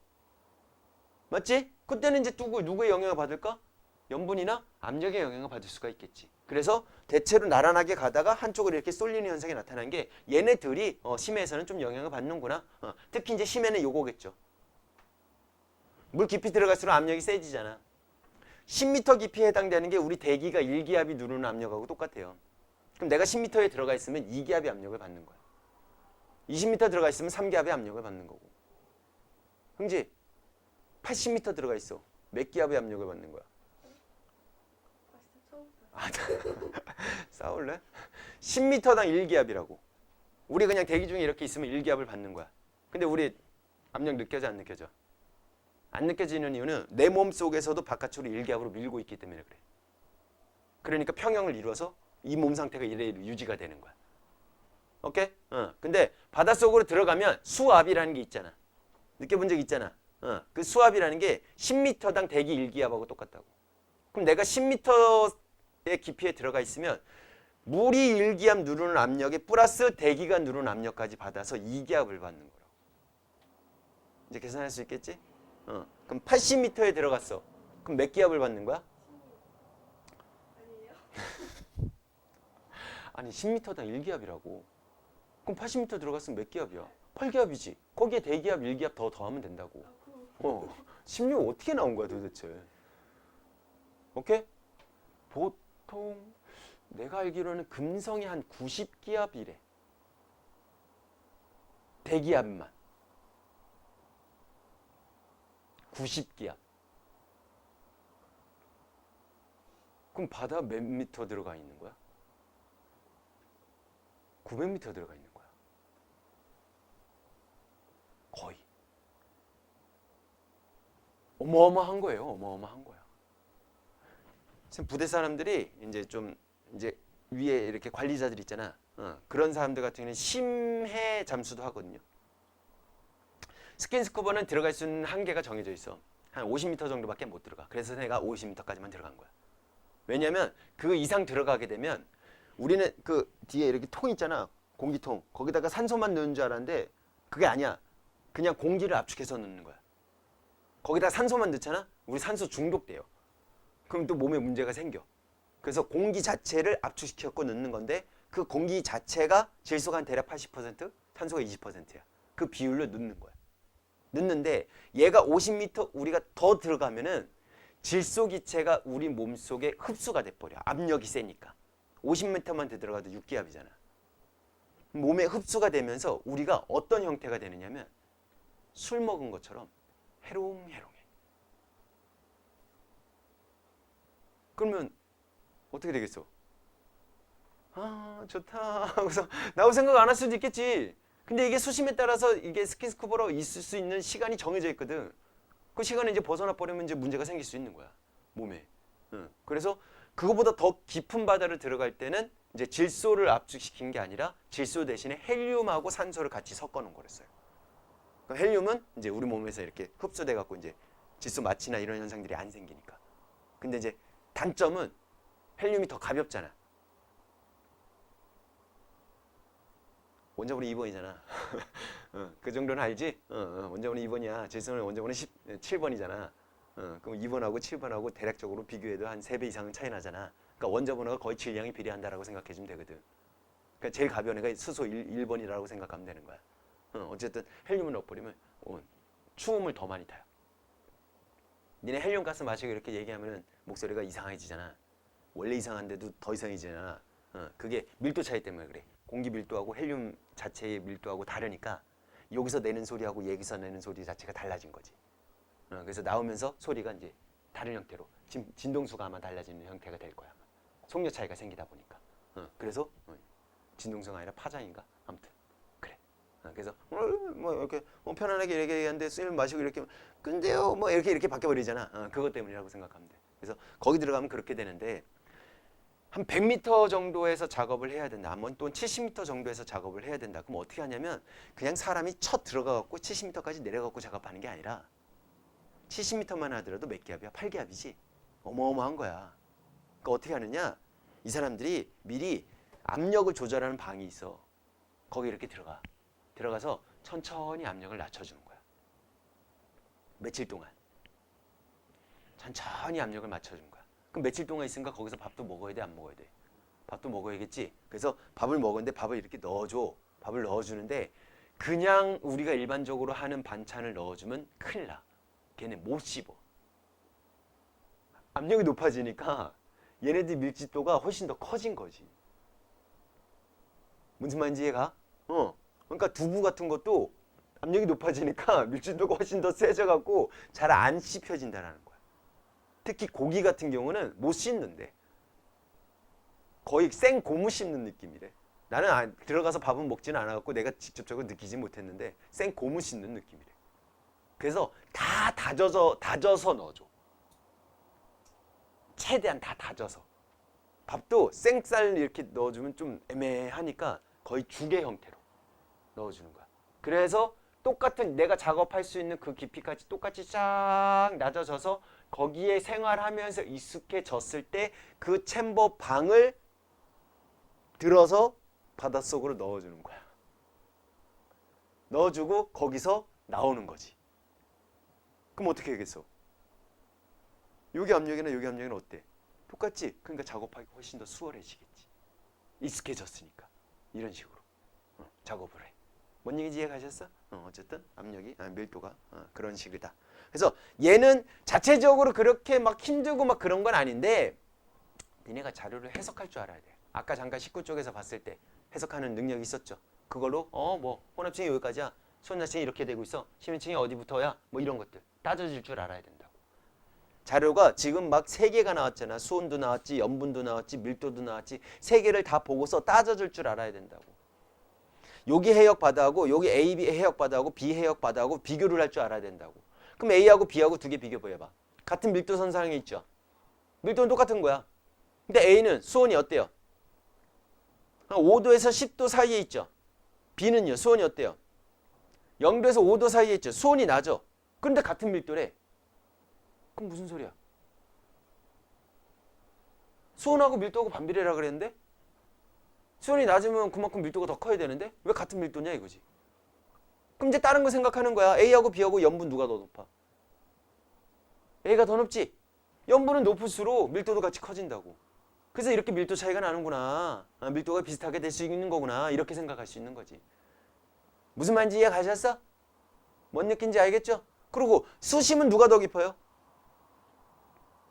맞지? 그때는 이제 누구의 영향을 받을까? 염분이나 압력의 영향을 받을 수가 있겠지. 그래서 대체로 나란하게 가다가 한쪽으로 이렇게 쏠리는 현상이 나타난 게 얘네들이 심해에서는 좀 영향을 받는구나. 특히 이제 심해는 요거겠죠. 물 깊이 들어갈수록 압력이 세지잖아. 10m 깊이에 해당되는 게 우리 대기가 1기압이 누르는 압력하고 똑같아요. 그럼 내가 10m에 들어가 있으면 2기압의 압력을 받는 거야. 20m 들어가 있으면 3기압의 압력을 받는 거고. 흥지 80m 들어가 있어. 몇 기압의 압력을 받는 거야? 싸울래? 10m당 1기압이라고. 우리 그냥 대기 중에 이렇게 있으면 1기압을 받는 거야. 근데 우리 압력 느껴져 안 느껴져? 안 느껴지는 이유는 내 몸 속에서도 바깥으로 1기압으로 밀고 있기 때문에 그래. 그러니까 평형을 이루어서 이 몸 상태가 이래 유지가 되는 거야. 오케이? 근데 바닷속으로 들어가면 수압이라는 게 있잖아. 느껴본 적 있잖아. 그 수압이라는 게 10m당 대기 1기압하고 똑같다고. 그럼 내가 10m의 깊이에 들어가 있으면 물이 1기압 누르는 압력에 플러스 대기가 누르는 압력까지 받아서 2기압을 받는 거라고. 이제 계산할 수 있겠지? 그럼 80m에 들어갔어. 그럼 몇 기압을 받는 거야? 아니에요? 아니 10m당 1기압이라고. 그럼 80m 들어갔으면 몇 기압이야? 8기압이지. 거기에 대기압, 1기압 더 더하면 된다고. 16 어떻게 나온 거야 도대체. 오케이? 보통 내가 알기로는 금성이 한 90기압이래. 대기압만. 90기압. 그럼 바다 몇 미터 들어가 있는 거야? 900m 들어가 있는 거야. 거의. 어마어마한 거예요. 어마어마한 거야. 지금 부대 사람들이 이제 위에 이렇게 관리자들 있잖아. 그런 사람들 같은 경우는 심해 잠수도 하거든요. 스킨스쿠버는 들어갈 수 있는 한계가 정해져 있어. 한 50m 정도밖에 못 들어가. 그래서 내가 50m까지만 들어간 거야. 왜냐면 그 이상 들어가게 되면 우리는 그 뒤에 이렇게 통 있잖아. 공기통. 거기다가 산소만 넣는 줄 알았는데 그게 아니야. 그냥 공기를 압축해서 넣는 거야. 거기다 산소만 넣잖아. 우리 산소 중독돼요. 그럼 또 몸에 문제가 생겨. 그래서 공기 자체를 압축시켜서 넣는 건데 그 공기 자체가 질소가 한 대략 80%, 산소가 20%야. 그 비율로 넣는 거야. 넣는데 얘가 50m 우리가 더 들어가면은 질소 기체가 우리 몸속에 흡수가 돼버려. 압력이 세니까. 50m만 더 들어가도 6기압이잖아. 몸에 흡수가 되면서 우리가 어떤 형태가 되느냐면 술 먹은 것처럼 해롱해롱해. 그러면 어떻게 되겠어? 아 좋다 하고서 나올 생각 안 할 수도 있겠지. 근데 이게 수심에 따라서 이게 스킨스쿠버로 있을 수 있는 시간이 정해져 있거든. 그 시간에 이제 벗어나 버리면 이제 문제가 생길 수 있는 거야. 몸에. 그래서 그거보다 더 깊은 바다를 들어갈 때는 이제 질소를 압축시킨 게 아니라 질소 대신에 헬륨하고 산소를 같이 섞어 놓은 거랬어요. 그러니까 헬륨은 이제 우리 몸에서 이렇게 흡수돼 갖고 이제 질소 마취나 이런 현상들이 안 생기니까. 근데 이제 단점은 헬륨이 더 가볍잖아. 원자번호 2번이잖아. 그 정도는 알지? 원자번호 2번이야. 질소는 원자번호 7번이잖아. 그럼 2번하고 7번하고 대략적으로 비교해도 한 3배 이상은 차이 나잖아. 그러니까 원자번호가 거의 질량이 비례한다라고 생각해 주면 되거든. 그러니까 제일 가벼운 애가 수소 1번이라고 생각하면 되는 거야. 어쨌든 헬륨을 넣어버리면 추움을 더 많이 타요. 니네 헬륨 가스 마시고 이렇게 얘기하면 목소리가 이상해지잖아. 원래 이상한데도 더 이상해지잖아. 그게 밀도 차이 때문에 그래. 공기 밀도하고 헬륨 자체의 밀도하고 다르니까 여기서 내는 소리하고 여기서 내는 소리 자체가 달라진 거지. 그래서 나오면서 소리가 이제 다른 형태로 진동수가 아마 달라지는 형태가 될 거야. 속력 차이가 생기다 보니까. 그래서 진동수가 아니라 파장인가? 아무튼 그래. 그래서 뭐 이렇게 편안하게 얘기하는데 술 마시고 이렇게 근데요 뭐 이렇게 바뀌어버리잖아. 그것 때문이라고 생각하면 돼. 그래서 거기 들어가면 그렇게 되는데 한 100m 정도에서 작업을 해야 된다. 한번 또 70m 정도에서 작업을 해야 된다. 그럼 어떻게 하냐면 그냥 사람이 첫 들어가갖고 70m까지 내려갖고 작업하는 게 아니라 70m만 하더라도 몇 기압이야? 8기압이지. 어마어마한 거야. 그러니까 어떻게 하느냐? 이 사람들이 미리 압력을 조절하는 방이 있어. 거기 이렇게 들어가서 천천히 압력을 낮춰주는 거야. 며칠 동안. 천천히 압력을 맞춰주는 거야. 그럼 며칠 동안 있으니까 거기서 밥도 먹어야 돼, 안 먹어야 돼? 밥도 먹어야겠지. 그래서 밥을 먹었는데 밥을 이렇게 넣어줘. 밥을 넣어주는데 그냥 우리가 일반적으로 하는 반찬을 넣어주면 큰일 나. 걔네 못 씹어. 압력이 높아지니까 얘네들 밀집도가 훨씬 더 커진 거지. 무슨 말인지 이해가? 그러니까 두부 같은 것도 압력이 높아지니까 밀집도가 훨씬 더 세져갖고 잘 안 씹혀진다는 거야. 특히 고기 같은 경우는 못 씹는데 거의 생 고무 씹는 느낌이래. 나는 들어가서 밥은 먹지는 않아갖고 내가 직접적으로 느끼지 못했는데 생 고무 씹는 느낌이래. 그래서 다 다져서 넣어줘. 최대한 다 다져서. 밥도 생쌀 이렇게 넣어주면 좀 애매하니까 거의 죽의 형태로 넣어주는 거야. 그래서 똑같은 내가 작업할 수 있는 그 깊이까지 똑같이 쫙 낮아져서 거기에 생활하면서 익숙해졌을 때 그 챔버 방을 들어서 바닷속으로 넣어주는 거야. 넣어주고 거기서 나오는 거지. 그럼 어떻게 하겠어? 여기 압력이나 여기 압력은 어때? 똑같지? 그러니까 작업하기 훨씬 더 수월해지겠지. 익숙해졌으니까. 이런 식으로 작업을 해. 뭔 얘기인지 이해 가셨어? 어쨌든 압력이 밀도가 그런 식이다. 그래서 얘는 자체적으로 그렇게 막 힘들고 막 그런 건 아닌데 니네가 자료를 해석할 줄 알아야 돼. 아까 잠깐 19쪽에서 봤을 때 해석하는 능력이 있었죠. 그걸로 뭐 혼합층이 여기까지야. 수원자층이 이렇게 되고 있어. 시민층이 어디부터야? 뭐 이런 것들 따져질 줄 알아야 된다고. 자료가 지금 막 3개가 나왔잖아. 수온도 나왔지, 염분도 나왔지, 밀도도 나왔지. 3개를 다 보고서 따져줄 줄 알아야 된다고. 여기 해역 바다하고 여기 A, B 해역 바다하고 B 해역 바다하고 비교를 할 줄 알아야 된다고. 그럼 A하고 B하고 2개 비교 보여봐. 같은 밀도선 상에 있죠. 밀도는 똑같은 거야. 근데 A는 수온이 어때요? 5도에서 10도 사이에 있죠. B는요. 수온이 어때요? 0도에서 5도 사이에 있죠. 수온이 나죠. 그런데 같은 밀도래. 그럼 무슨 소리야? 수온하고 밀도하고 반비례라 그랬는데? 수온이 낮으면 그만큼 밀도가 더 커야 되는데? 왜 같은 밀도냐 이거지. 그럼 이제 다른 거 생각하는 거야. A하고 B하고 염분 누가 더 높아? A가 더 높지? 염분은 높을수록 밀도도 같이 커진다고. 그래서 이렇게 밀도 차이가 나는구나. 밀도가 비슷하게 될 수 있는 거구나. 이렇게 생각할 수 있는 거지. 무슨 말인지 이해 가셨어? 뭔 느낌인지 알겠죠? 그리고 수심은 누가 더 깊어요?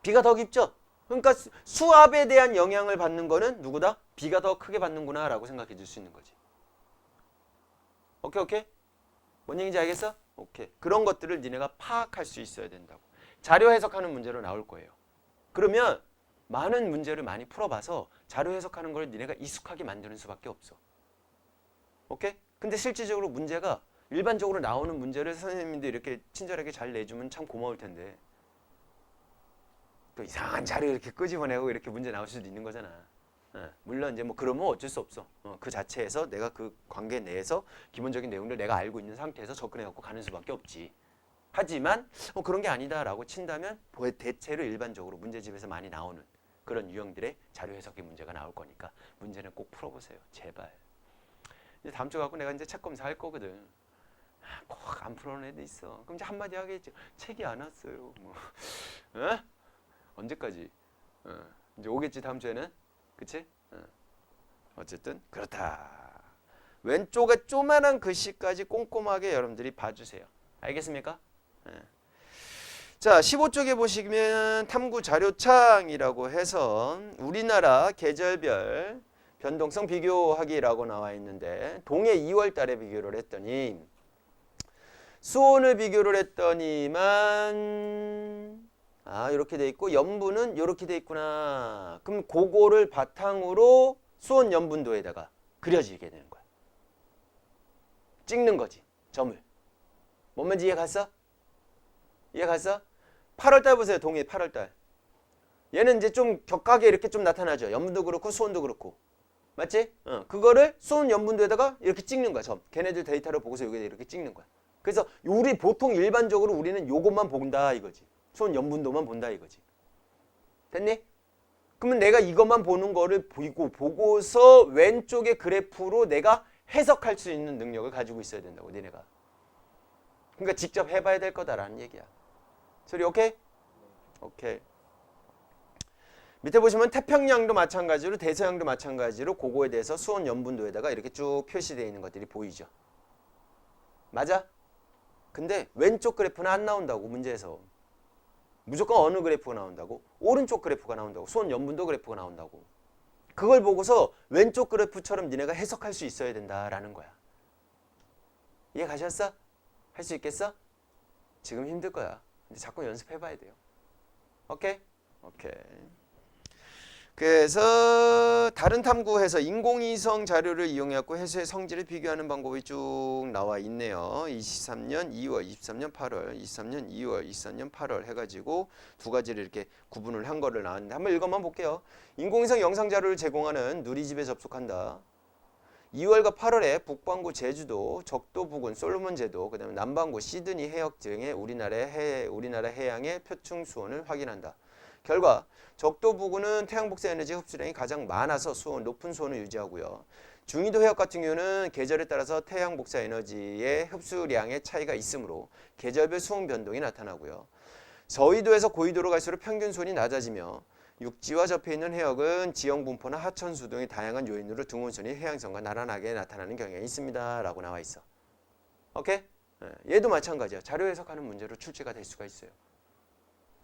B가 더 깊죠? 그러니까 수압에 대한 영향을 받는 거는 누구다? B가 더 크게 받는구나 라고 생각해 줄 수 있는 거지. 오케이? 뭔 얘기인지 알겠어? 오케이. 그런 것들을 니네가 파악할 수 있어야 된다고. 자료 해석하는 문제로 나올 거예요. 그러면 많은 문제를 많이 풀어봐서 자료 해석하는 걸 니네가 익숙하게 만드는 수밖에 없어. 오케이? 근데 실질적으로 문제가 일반적으로 나오는 문제를 선생님도 이렇게 친절하게 잘 내주면 참 고마울 텐데 또 이상한 자료 이렇게 끄집어내고 이렇게 문제 나올 수도 있는 거잖아. 물론 이제 뭐 그러면 어쩔 수 없어. 그 자체에서 내가 그 관계 내에서 기본적인 내용을 내가 알고 있는 상태에서 접근해갖고 가는 수밖에 없지. 하지만 그런 게 아니다라고 친다면 대체로 일반적으로 문제집에서 많이 나오는 그런 유형들의 자료 해석의 문제가 나올 거니까 문제는 꼭 풀어보세요. 제발. 이제 다음 주 갖고 내가 이제 책 검사 할 거거든. 꼭 안 풀어놓은 애도 있어. 그럼 이제 한마디 하겠지. 책이 안 왔어요. 뭐. 언제까지? 이제 오겠지 다음 주에는. 그치? 어쨌든 그렇다. 왼쪽에 조만한 글씨까지 꼼꼼하게 여러분들이 봐주세요. 알겠습니까? 자, 15쪽에 보시면 탐구 자료창이라고 해서 우리나라 계절별 변동성 비교하기라고 나와 있는데 동해 2월 달에 비교를 했더니 수온을 비교를 했더니만 이렇게 돼 있고 염분은 이렇게 돼 있구나. 그럼 그거를 바탕으로 수온 염분도에다가 그려지게 되는 거야. 찍는 거지. 점을. 뭔 말인지 이해 갔어? 이해 갔어? 8월달 보세요. 동해 8월달. 얘는 이제 좀 격하게 이렇게 좀 나타나죠. 염분도 그렇고 수온도 그렇고. 맞지? 그거를 수온 염분도에다가 이렇게 찍는 거야. 점. 걔네들 데이터를 보고서 여기다 이렇게 찍는 거야. 그래서 우리 보통 일반적으로 우리는 요것만 본다 이거지. 수온 염분도만 본다 이거지. 됐니? 그러면 내가 이것만 보는 거를 보고서 왼쪽의 그래프로 내가 해석할 수 있는 능력을 가지고 있어야 된다고 니네가. 그러니까 직접 해봐야 될 거다라는 얘기야. 소리 오케이? 오케이. 밑에 보시면 태평양도 마찬가지로 대서양도 마찬가지로 그거에 대해서 수온 염분도에다가 이렇게 쭉 표시되어 있는 것들이 보이죠. 맞아? 근데 왼쪽 그래프는 안 나온다고 문제에서. 무조건 어느 그래프가 나온다고? 오른쪽 그래프가 나온다고. 수온 염분도 그래프가 나온다고. 그걸 보고서 왼쪽 그래프처럼 니네가 해석할 수 있어야 된다라는 거야. 이해 가셨어? 할 수 있겠어? 지금 힘들 거야. 근데 자꾸 연습해봐야 돼요. 오케이? 오케이. 그래서 다른 탐구해서 인공위성 자료를 이용해갖고 해수의 성질을 비교하는 방법이 쭉 나와 있네요. 23년 2월, 23년 8월, 23년 2월, 24년 8월 해가지고 두 가지를 이렇게 구분을 한 거를 나왔는데 한번 읽어만 볼게요. 인공위성 영상 자료를 제공하는 누리집에 접속한다. 2월과 8월에 북반구 제주도, 적도 부근 솔로몬 제도, 그다음에 남반구 시드니 해역 등의 우리나라 해양의 표층 수온을 확인한다. 결과 적도 부근은 태양 복사 에너지 흡수량이 가장 많아서 높은 수온을 유지하고요. 중위도 해역 같은 경우는 계절에 따라서 태양 복사 에너지의 흡수량의 차이가 있으므로 계절별 수온 변동이 나타나고요. 저위도에서 고위도로 갈수록 평균 수온이 낮아지며 육지와 접해있는 해역은 지형 분포나 하천수 등의 다양한 요인으로 등온선이 해양성과 나란하게 나타나는 경향이 있습니다. 라고 나와 있어. 오케이? 얘도 마찬가지야. 자료 해석하는 문제로 출제가 될 수가 있어요.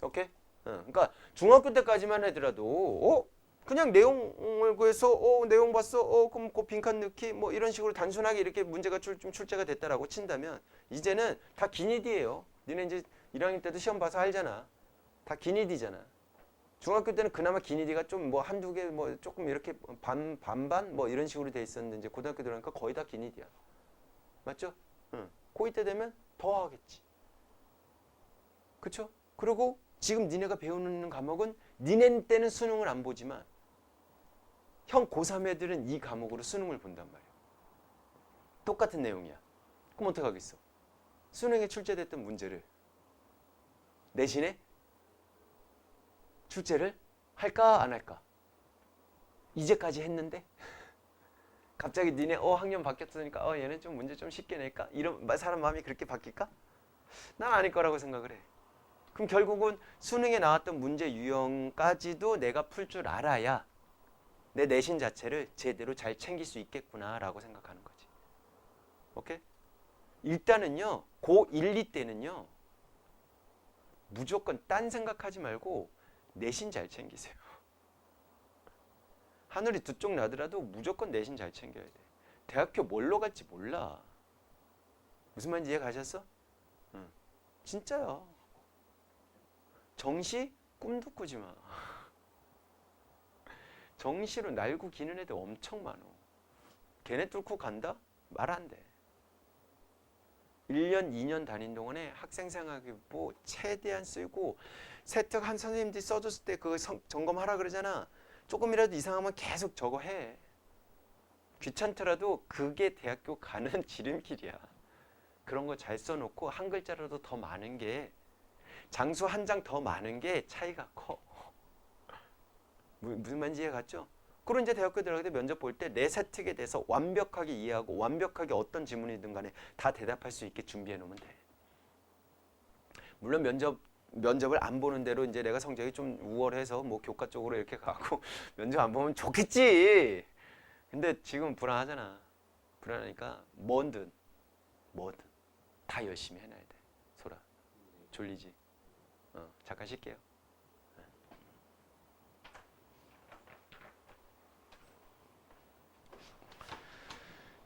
오케이? 그러니까 중학교 때까지만 하더라도 그냥 내용을 구해서 내용 봤어. 그럼 그 빈칸 넣기 뭐 이런 식으로 단순하게 이렇게 문제가 좀 출제가 됐다라고 친다면 이제는 다 기니디예요. 니네 이제 1학년 때도 시험 봐서 알잖아. 다 기니디잖아. 중학교 때는 그나마 기니디가 좀 뭐 한두 개 뭐 조금 이렇게 반반 뭐 이런 식으로 돼 있었는데 이제 고등학교 들어가니까 거의 다 기니디야. 맞죠? 고2 때 되면 더 하겠지. 그쵸? 그리고 지금 니네가 배우는 과목은 니네 때는 수능을 안 보지만 형 고3 애들은 이 과목으로 수능을 본단 말이야. 똑같은 내용이야. 그럼 어떡하겠어? 수능에 출제됐던 문제를 내신에 출제를 할까 안 할까? 이제까지 했는데 갑자기 니네 학년 바뀌었으니까 얘는 좀 문제 좀 쉽게 낼까? 이런 사람 마음이 그렇게 바뀔까? 난 아닐 거라고 생각을 해. 그럼 결국은 수능에 나왔던 문제 유형까지도 내가 풀 줄 알아야 내 내신 자체를 제대로 잘 챙길 수 있겠구나라고 생각하는 거지. 오케이? 일단은요. 고1, 2 때는요. 무조건 딴 생각하지 말고 내신 잘 챙기세요. 하늘이 두 쪽 나더라도 무조건 내신 잘 챙겨야 돼. 대학교 뭘로 갈지 몰라. 무슨 말인지 이해 가셨어? 진짜요. 정시 꿈도 꾸지 마. 정시로 날고 기는 애들 엄청 많어. 걔네 뚫고 간다? 말 안 돼. 1년, 2년 다닌 동안에 학생생활기부 최대한 쓰고 세특 한 선생님들이 써줬을 때 그 점검하라 그러잖아. 조금이라도 이상하면 계속 저거 해. 귀찮더라도 그게 대학교 가는 지름길이야. 그런 거 잘 써놓고 한 글자라도 더 많은 게 장수 한 장 더 많은 게 차이가 커. 무슨 말인지 이해 갔죠? 그리고 이제 대학교 들어갈 때 면접 볼 때 내 세특에 대해서 완벽하게 이해하고 완벽하게 어떤 질문이든 간에 다 대답할 수 있게 준비해 놓으면 돼. 물론 면접을 안 보는 대로 이제 내가 성적이 좀 우월해서 뭐 교과 쪽으로 이렇게 가고 면접 안 보면 좋겠지. 근데 지금 불안하잖아. 불안하니까 뭐든 다 열심히 해놔야 돼. 소라 졸리지? 잠깐 쉴게요.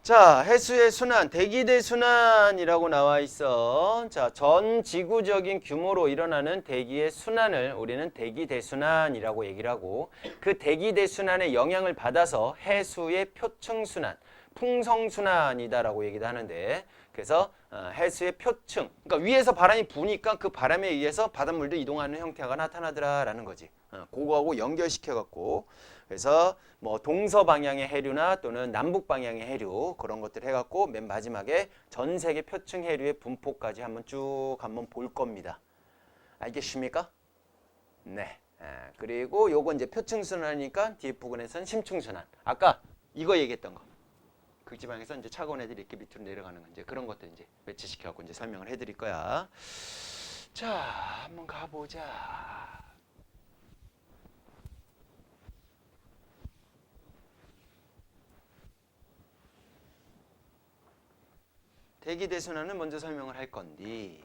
자, 해수의 순환, 대기대 순환이라고 나와 있어. 자, 전 지구적인 규모로 일어나는 대기의 순환을 우리는 대기대순환이라고 얘기를 하고 그 대기대순환의 영향을 받아서 해수의 표층순환, 풍성순환이다라고 얘기도 하는데 그래서 해수의 표층, 그러니까 위에서 바람이 부니까 그 바람에 의해서 바닷물도 이동하는 형태가 나타나더라라는 거지. 그거하고 연결시켜갖고 그래서 뭐 동서 방향의 해류나 또는 남북 방향의 해류 그런 것들 해갖고 맨 마지막에 전 세계 표층 해류의 분포까지 한번 쭉 한번 볼 겁니다. 알겠습니까? 네. 그리고 요거 이제 표층 순환이니까 뒤에 부분에서는 심층 순환. 아까 이거 얘기했던 거. 극지방에서 이제 차가운 애들이 이렇게 밑으로 내려가는 거 이제 그런 것들 이제 매치시켜갖고 이제 설명을 해드릴 거야. 자, 한번 가보자. 대기대순환은 먼저 설명을 할 건데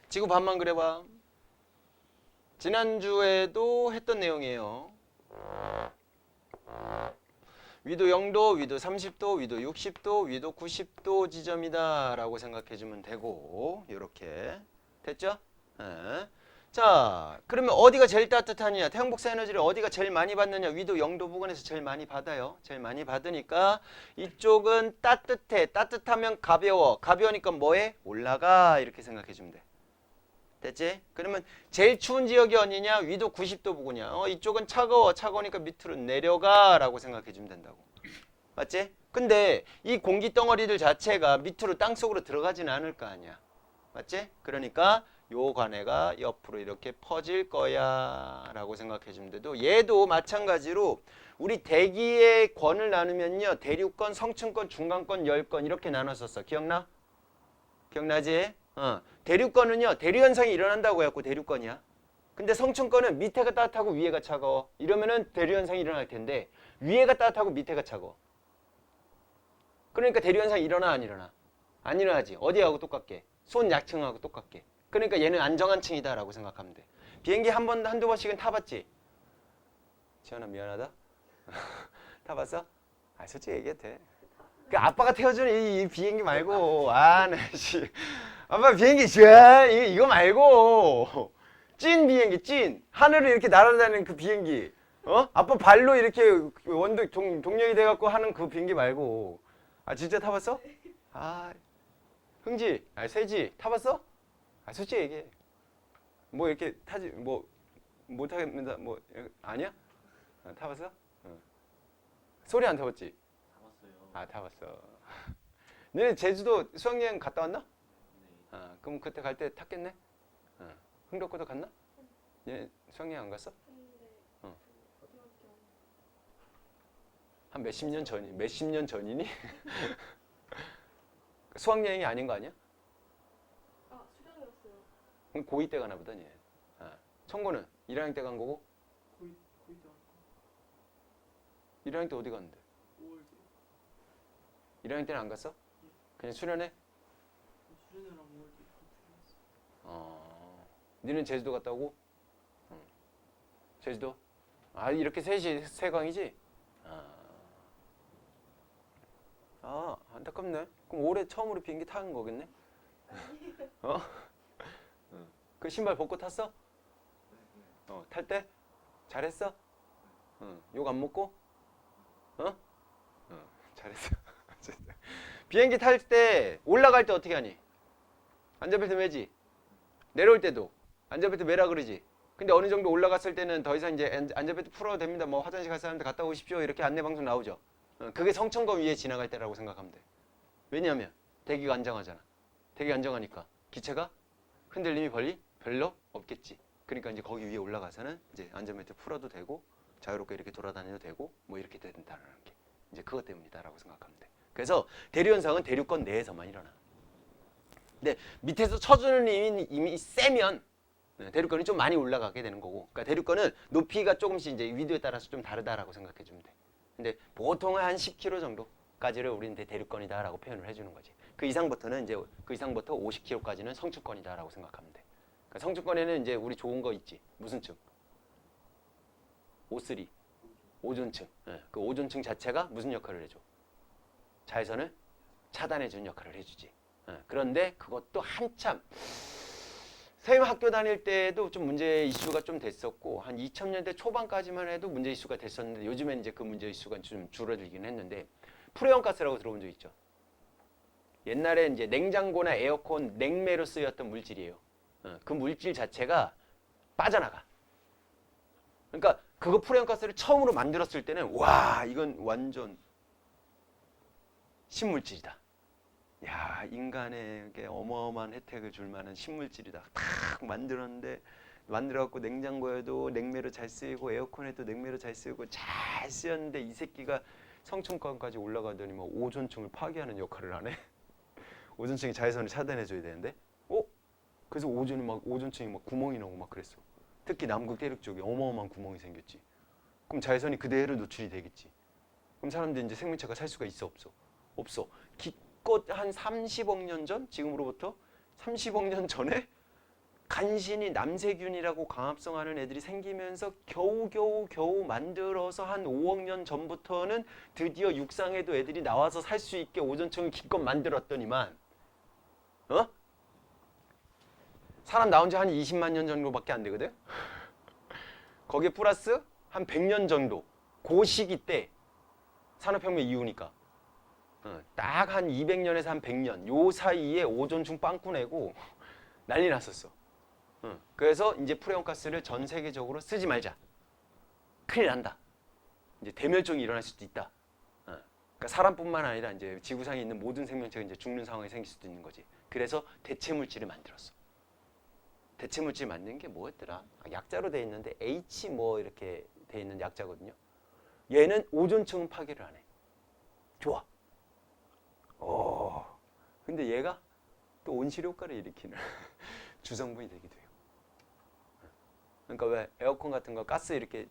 지구 반만 그려봐. 지난주에도 했던 내용이에요. 위도 0도, 위도 30도, 위도 60도, 위도 90도 지점이다 라고 생각해주면 되고 이렇게 됐죠? 자, 그러면 어디가 제일 따뜻하냐? 태양복사 에너지를 어디가 제일 많이 받느냐? 위도 0도 부근에서 제일 많이 받아요. 제일 많이 받으니까 이쪽은 따뜻해. 따뜻하면 가벼워. 가벼우니까 뭐해? 올라가. 이렇게 생각해주면 돼. 됐지? 그러면 제일 추운 지역이 어디냐? 위도 90도 부근이야. 이쪽은 차가워. 차가우니까 밑으로 내려가 라고 생각해주면 된다고. 맞지? 근데 이 공기 덩어리들 자체가 밑으로 땅속으로 들어가지는 않을 거 아니야. 맞지? 그러니까 요 관해가 옆으로 이렇게 퍼질 거야 라고 생각해주면 돼도 얘도 마찬가지로 우리 대기의 권을 나누면요. 대륙권, 성층권, 중간권, 열권 이렇게 나눴었어. 기억나? 기억나지? 대륙권은요, 대류 현상이 일어난다고 해갖고 대륙권이야. 근데 성층권은 밑에가 따뜻하고 위에가 차가워. 이러면은 대류 현상이 일어날 텐데 위에가 따뜻하고 밑에가 차가워. 그러니까 대류 현상이 일어나 안 일어나? 안 일어나지. 어디하고 똑같게? 손 약층하고 똑같게. 그러니까 얘는 안정한 층이다라고 생각하면 돼. 비행기 한두 번씩은 타봤지? 지현아 미안하다. 타봤어? 아 솔직히 얘기해도 돼. 그 아빠가 태워주는 이 비행기 말고 나 씨. 아빠 비행기 이거 말고 찐 비행기 찐 하늘을 이렇게 날아다니는 그 비행기. 아빠 발로 이렇게 원도 동력이 돼갖고 하는 그 비행기 말고. 아 진짜 타봤어? 아 흥지, 세지 타봤어? 아 솔직히 얘기해. 뭐 이렇게 타지 뭐 못하겠는다 뭐 아니야? 타봤어? 소리 안 타봤지? 타봤어요. 아 타봤어. 너네 제주도 수학여행 갔다 왔나? 네. 그럼 그때 갈 때 탔겠네? 흥덕고도 갔나? 얘 수학여행 안 갔어? 했는데 어. 고등학교 한 몇십 년 전이니? 수학여행이 아닌 거 아니야? 수련이었어요. 그럼 고2 때 가나 보다 얘. 청고는 1학년 때 간 거고 거의 다 1학년 때 어디 갔는데? 5월 1학년 때는 안 갔어? 그냥 수련회? 수련회랑 5월 뒤에 출연했어. 니는 제주도 갔다 오고? 제주도? 이렇게 셋이 세강이지? 안타깝네. 그럼 올해 처음으로 비행기 타는 거겠네? 그 신발 벗고 탔어? 탈 때? 잘했어? 욕 안 먹고? 잘했어. 비행기 탈 때 올라갈 때 어떻게 하니? 안전벨트 매지? 내려올 때도 안전벨트 매라 그러지? 근데 어느 정도 올라갔을 때는 더 이상 이제 안전벨트 풀어도 됩니다. 뭐 화장실 갈 사람들 갔다 오십시오. 이렇게 안내방송 나오죠. 그게 성층권 위에 지나갈 때라고 생각하면 돼. 왜냐하면 대기가 안정하잖아. 대기가 안정하니까 기체가 흔들림이 별로 없겠지. 그러니까 이제 거기 위에 올라가서는 이제 안전벨트 풀어도 되고 자유롭게 이렇게 돌아다녀도 되고 뭐 이렇게 된다는 게 이제 그것 때문이다라고 생각하면 돼. 그래서 대류 현상은 대륙권 내에서만 일어나. 근데 밑에서 쳐주는 힘이 이미 세면 대륙권이 좀 많이 올라가게 되는 거고. 그러니까 대륙권은 높이가 조금씩 이제 위도에 따라서 좀 다르다라고 생각해 주면 돼. 근데 보통은 한 10km 정도까지를 우리는 대륙권이다라고 표현을 해주는 거지. 그 이상부터는 이제 그 이상부터 50km까지는 성층권이다라고 생각하면 돼. 그러니까 성층권에는 이제 우리 좋은 거 있지. 무슨 층? O3, 오존층. 그 오존층 자체가 무슨 역할을 해줘? 자외선을 차단해주는 역할을 해주지. 그런데 그것도 한참 선생님 학교 다닐 때도 좀 문제 이슈가 좀 됐었고 한 2000년대 초반까지만 해도 문제 이슈가 됐었는데 요즘엔 이제 그 문제 이슈가 좀 줄어들긴 했는데 프레온가스라고 들어본 적 있죠? 옛날에 이제 냉장고나 에어컨 냉매로 쓰였던 물질이에요. 그 물질 자체가 빠져나가. 그러니까 그거 프레온가스를 처음으로 만들었을 때는 와 이건 완전 신물질이다. 야 인간에게 어마어마한 혜택을 줄 만한 신물질이다. 탁 만들었는데 만들어갖고 냉장고에도 냉매로 잘 쓰이고 에어컨에도 냉매로 잘 쓰이고 잘 쓰였는데 이 새끼가 성층권까지 올라가더니 뭐 오존층을 파괴하는 역할을 하네. 오존층이 자외선을 차단해줘야 되는데 그래서 오존층이 막 구멍이 나고 막 그랬어. 특히 남극 대륙 쪽에 어마어마한 구멍이 생겼지. 그럼 자외선이 그대로 노출이 되겠지. 그럼 사람들이 이제 생명체가 살 수가 있어 없어? 없어. 기껏 한 30억 년 전? 지금으로부터 30억 년 전에 간신히 남세균이라고 광합성하는 애들이 생기면서 겨우 만들어서 한 5억 년 전부터는 드디어 육상에도 애들이 나와서 살 수 있게 오존층을 기껏 만들었더니만 사람 나온 지 한 20만 년 정도밖에 안 되거든? 거기에 플러스 한 100년 정도 그 시기 때 산업혁명 이후니까 딱 한 200년에서 한 100년 요 사이에 오존층 빵꾸 내고 난리 났었어. 그래서 이제 프레온가스를 전 세계적으로 쓰지 말자. 큰일 난다. 이제 대멸종이 일어날 수도 있다. 그러니까 사람뿐만 아니라 이제 지구상에 있는 모든 생명체가 이제 죽는 상황이 생길 수도 있는 거지. 그래서 대체 물질을 만들었어. 대체 물질 만든 게 뭐였더라? 약자로 돼 있는데 H 뭐 이렇게 돼 있는 약자거든요. 얘는 오존층은 파괴를 안 해. 좋아. 근데 얘가 또 온실 효과를 일으키는 주성분이 되기도 해요. 그러니까 왜 에어컨 같은 거 가스 이렇게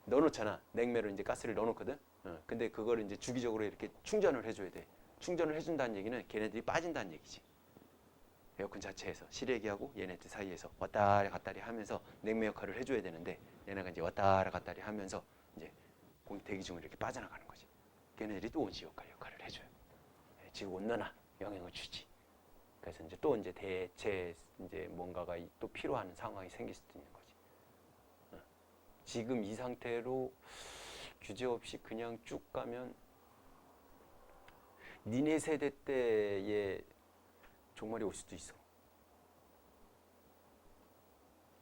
넣어놓잖아. 냉매로 이제 가스를 넣어놓거든. 근데 그거를 이제 주기적으로 이렇게 충전을 해줘야 돼. 충전을 해준다는 얘기는 걔네들이 빠진다는 얘기지. 에어컨 자체에서 실외기하고 얘네들 사이에서 왔다리 갔다리 하면서 냉매 역할을 해줘야 되는데 얘네가 이제 왔다리 갔다리 하면서 이제 대기 중으로 이렇게 빠져나가는 거지. 걔네들이 또 온실 역할을 해줘요. 지구 온난화 영향을 주지. 그래서 이제 또 이제 대체 이제 뭔가가 또 필요한 상황이 생길 수도 있는 거지. 지금 이 상태로 규제 없이 그냥 쭉 가면 니네 세대 때의 종말이 올 수도 있어.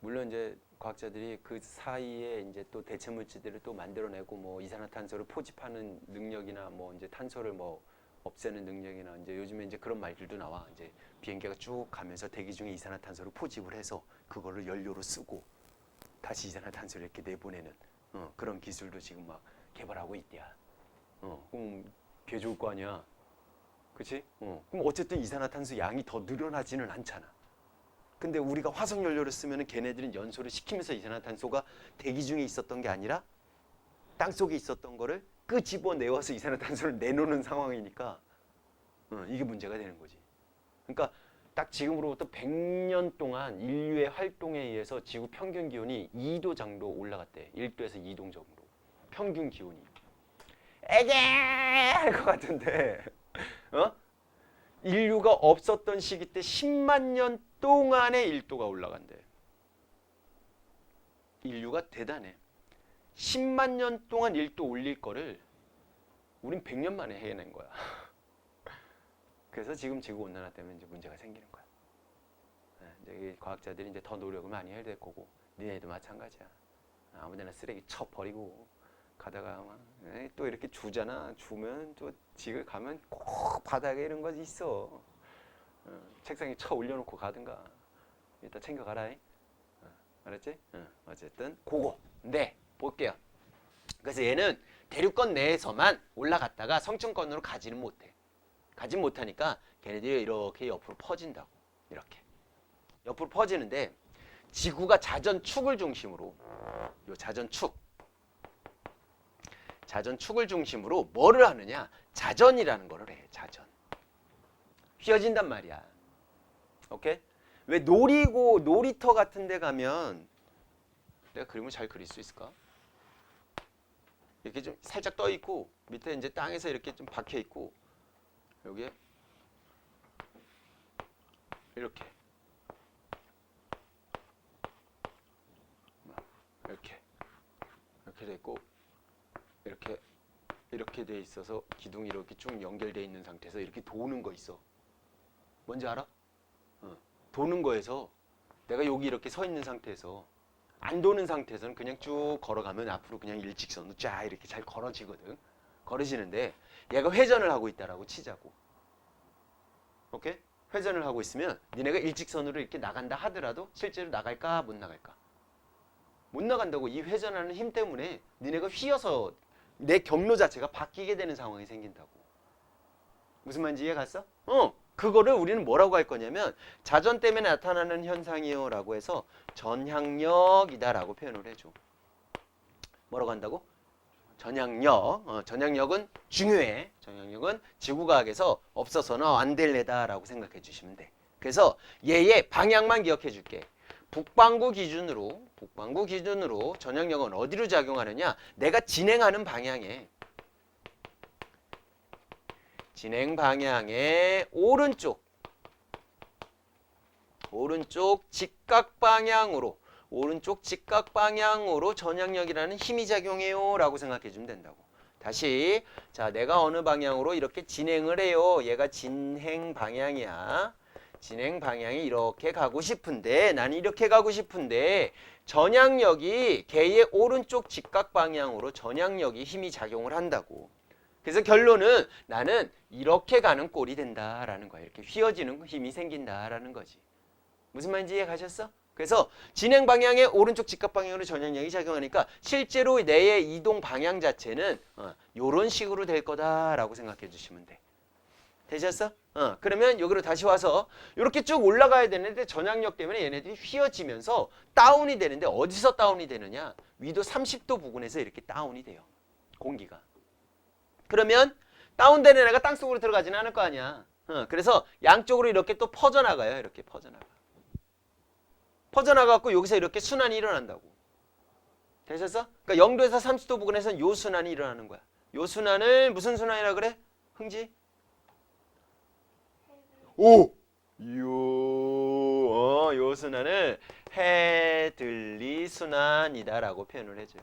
물론 이제 과학자들이 그 사이에 이제 또 대체 물질들을 또 만들어내고 뭐 이산화탄소를 포집하는 능력이나 뭐 이제 탄소를 뭐 없애는 능력이나 이제 요즘에 이제 그런 말들도 나와. 이제 비행기가 쭉 가면서 대기 중에 이산화탄소를 포집을 해서 그거를 연료로 쓰고 다시 이산화탄소를 이렇게 내보내는 그런 기술도 지금 막 개발하고 있대야. 그럼 개 좋을 거 아니야. 그치? 그럼 어쨌든 이산화탄소 양이 더 늘어나지는 않잖아. 근데 우리가 화석 연료를 쓰면은 걔네들은 연소를 시키면서 이산화탄소가 대기 중에 있었던 게 아니라 땅 속에 있었던 거를 끄집어내와서 이산화탄소를 내놓는 상황이니까 이게 문제가 되는 거지. 그러니까 딱 지금으로부터 100년 동안 인류의 활동에 의해서 지구 평균 기온이 2도 정도 올라갔대. 1도에서 2도 정도. 평균 기온이. 에게 할 것 같은데 인류가 없었던 시기 때 10만 년 동안에 1도가 올라간대. 인류가 대단해. 10만 년 동안 1도 올릴 거를 우린 100년 만에 해낸 거야. 그래서 지금 지구 온난화 때문에 이제 문제가 생기는 거야. 이제 과학자들이 이제 더 노력을 많이 해야 될 거고, 니네도 마찬가지야. 아무데나 쓰레기 쳐 버리고 가다가 또 이렇게 주잖아. 주면 또 지금 가면 꼭 바닥에 이런 거 있어. 책상에 쳐 올려놓고 가든가. 이따 챙겨가라. 알았지? 어쨌든 그거. 네, 볼게요. 그래서 얘는 대륙권 내에서만 올라갔다가 성층권으로 가지는 못해. 가지 못하니까 걔네들이 이렇게 옆으로 퍼진다고. 이렇게 옆으로 퍼지는데 지구가 자전축을 중심으로 자전축을 중심으로 뭐를 하느냐? 자전이라는 거를 해. 자전. 휘어진단 말이야. 오케이? 왜 놀이터 같은 데 가면 내가 그림을 잘 그릴 수 있을까? 이렇게 좀 살짝 떠 있고 밑에 이제 땅에서 이렇게 좀 박혀 있고 여기에 이렇게 돼 있고 이렇게 돼 있어서 기둥이 이렇게 쭉 연결돼 있는 상태에서 이렇게 도는 거 있어. 뭔지 알아? 도는 거에서 내가 여기 이렇게 서 있는 상태에서 안 도는 상태에서는 그냥 쭉 걸어가면 앞으로 그냥 일직선으로 쫙 이렇게 잘 걸어지거든. 걸어지는데 얘가 회전을 하고 있다라고 치자고. 오케이? 회전을 하고 있으면 니네가 일직선으로 이렇게 나간다 하더라도 실제로 나갈까 못 나갈까? 못 나간다고. 이 회전하는 힘 때문에 니네가 휘어서 내 경로 자체가 바뀌게 되는 상황이 생긴다고. 무슨 말인지 이해 갔어? 그거를 우리는 뭐라고 할 거냐면 자전 때문에 나타나는 현상이요 라고 해서 전향력이다 라고 표현을 해줘. 뭐라고 한다고? 전향력. 전향력은 중요해. 전향력은 지구과학에서 없어서는 안 될래다 라고 생각해 주시면 돼. 그래서 얘의 방향만 기억해 줄게. 북반구 기준으로 전향력은 어디로 작용하느냐? 내가 진행하는 방향에 오른쪽 직각 방향으로 전향력이라는 힘이 작용해요 라고 생각해 주면 된다고. 다시 자, 내가 어느 방향으로 이렇게 진행을 해요. 얘가 진행 방향이야. 진행 방향이 이렇게 가고 싶은데 나는 이렇게 가고 싶은데 전향력이 걔의 오른쪽 직각 방향으로 전향력이 힘이 작용을 한다고. 그래서 결론은 나는 이렇게 가는 꼴이 된다라는 거야. 이렇게 휘어지는 힘이 생긴다라는 거지. 무슨 말인지 이해 가셨어? 그래서 진행 방향의 오른쪽 직각 방향으로 전향력이 작용하니까 실제로 내의 이동 방향 자체는 이런 식으로 될 거다라고 생각해 주시면 돼. 되셨어? 그러면 여기로 다시 와서 이렇게 쭉 올라가야 되는데 전향력 때문에 얘네들이 휘어지면서 다운이 되는데 어디서 다운이 되느냐? 위도 30도 부근에서 이렇게 다운이 돼요. 공기가. 그러면 다운되는 애가 땅속으로 들어가지는 않을 거 아니야. 그래서 양쪽으로 이렇게 또 퍼져나가요. 이렇게 퍼져나가. 퍼져나가고 여기서 이렇게 순환이 일어난다고. 되셨어? 그러니까 0도에서 30도 부근에서는 요 순환이 일어나는 거야. 요 순환을 무슨 순환이라 그래? 흥지? 오! 요 순환을 헤들리 순환이다라고 표현을 해줘요.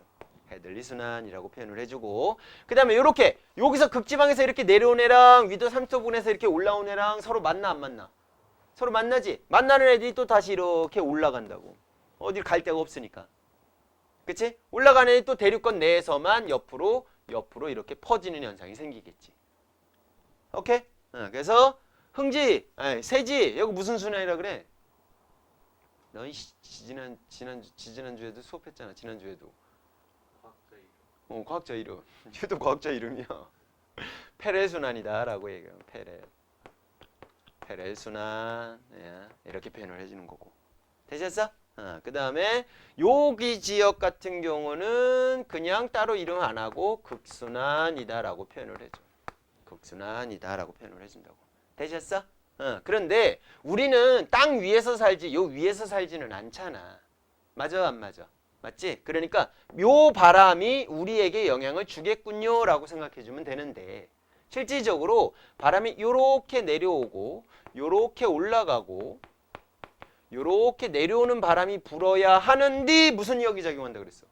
헤들리 순환이라고 표현을 해주고 그 다음에 요렇게 여기서 극지방에서 이렇게 내려온 애랑 위도 30도 부근에서 이렇게 올라온 애랑 서로 만나 안 만나? 서로 만나지? 만나는 애들이 또 다시 이렇게 올라간다고. 어딜 갈 데가 없으니까. 그치? 올라가는 애들이 또 대륙권 내에서만 옆으로 이렇게 퍼지는 현상이 생기겠지. 오케이? 그래서 흥지, 세지, 여기 무슨 순환이라 그래? 너희 지난주에도 수업했잖아. 지난주에도. 과학자 이름. 과학자 이름. 얘도 과학자 이름이야. 페레 순환이다라고 얘기해요. 페레 순환. 이렇게 표현을 해주는 거고. 되셨어? 그 다음에 여기 지역 같은 경우는 그냥 따로 이름 안 하고 극순환이다라고 표현을 해줘. 극순환이다라고 표현을 해준다고. 되셨어? 그런데 우리는 땅 위에서 살지 요 위에서 살지는 않잖아. 맞아 안 맞아? 맞지? 그러니까 요 바람이 우리에게 영향을 주겠군요 라고 생각해 주면 되는데 실질적으로 바람이 요렇게 내려오고 요렇게 올라가고 요렇게 내려오는 바람이 불어야 하는데 무슨 역이 작용한다 그랬어?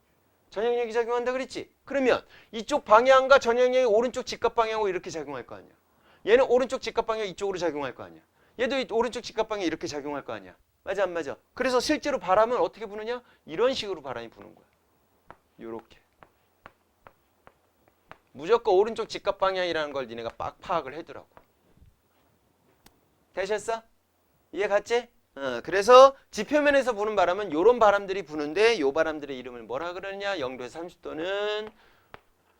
전향력이 작용한다 그랬지? 그러면 이쪽 방향과 전향력이 오른쪽 직각 방향으로 이렇게 작용할 거 아니야. 얘는 오른쪽 직각 방향 이쪽으로 작용할 거 아니야. 얘도 오른쪽 직각 방향 이렇게 작용할 거 아니야. 맞아 안 맞아? 그래서 실제로 바람은 어떻게 부느냐? 이런 식으로 바람이 부는 거야. 요렇게. 무조건 오른쪽 직각 방향이라는 걸 니네가 빡 파악을 해두라고. 되셨어? 이해 갔지? 그래서 지표면에서 부는 바람은 요런 바람들이 부는데 요 바람들의 이름을 뭐라 그러느냐? 0도에서 30도는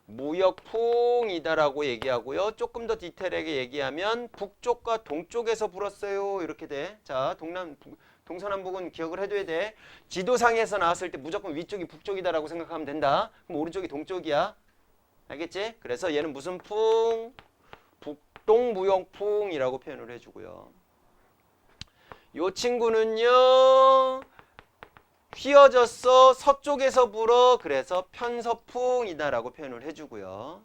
무역풍이다라고 얘기하고요. 조금 더 디테일하게 얘기하면 북쪽과 동쪽에서 불었어요. 이렇게 돼. 자, 동서남북은 기억을 해둬야 돼. 지도상에서 나왔을 때 무조건 위쪽이 북쪽이다라고 생각하면 된다. 그럼 오른쪽이 동쪽이야. 알겠지? 그래서 얘는 무슨 풍? 북동무역풍이라고 표현을 해주고요. 요 친구는요. 휘어졌어. 서쪽에서 불어. 그래서 편서풍이다라고 표현을 해주고요.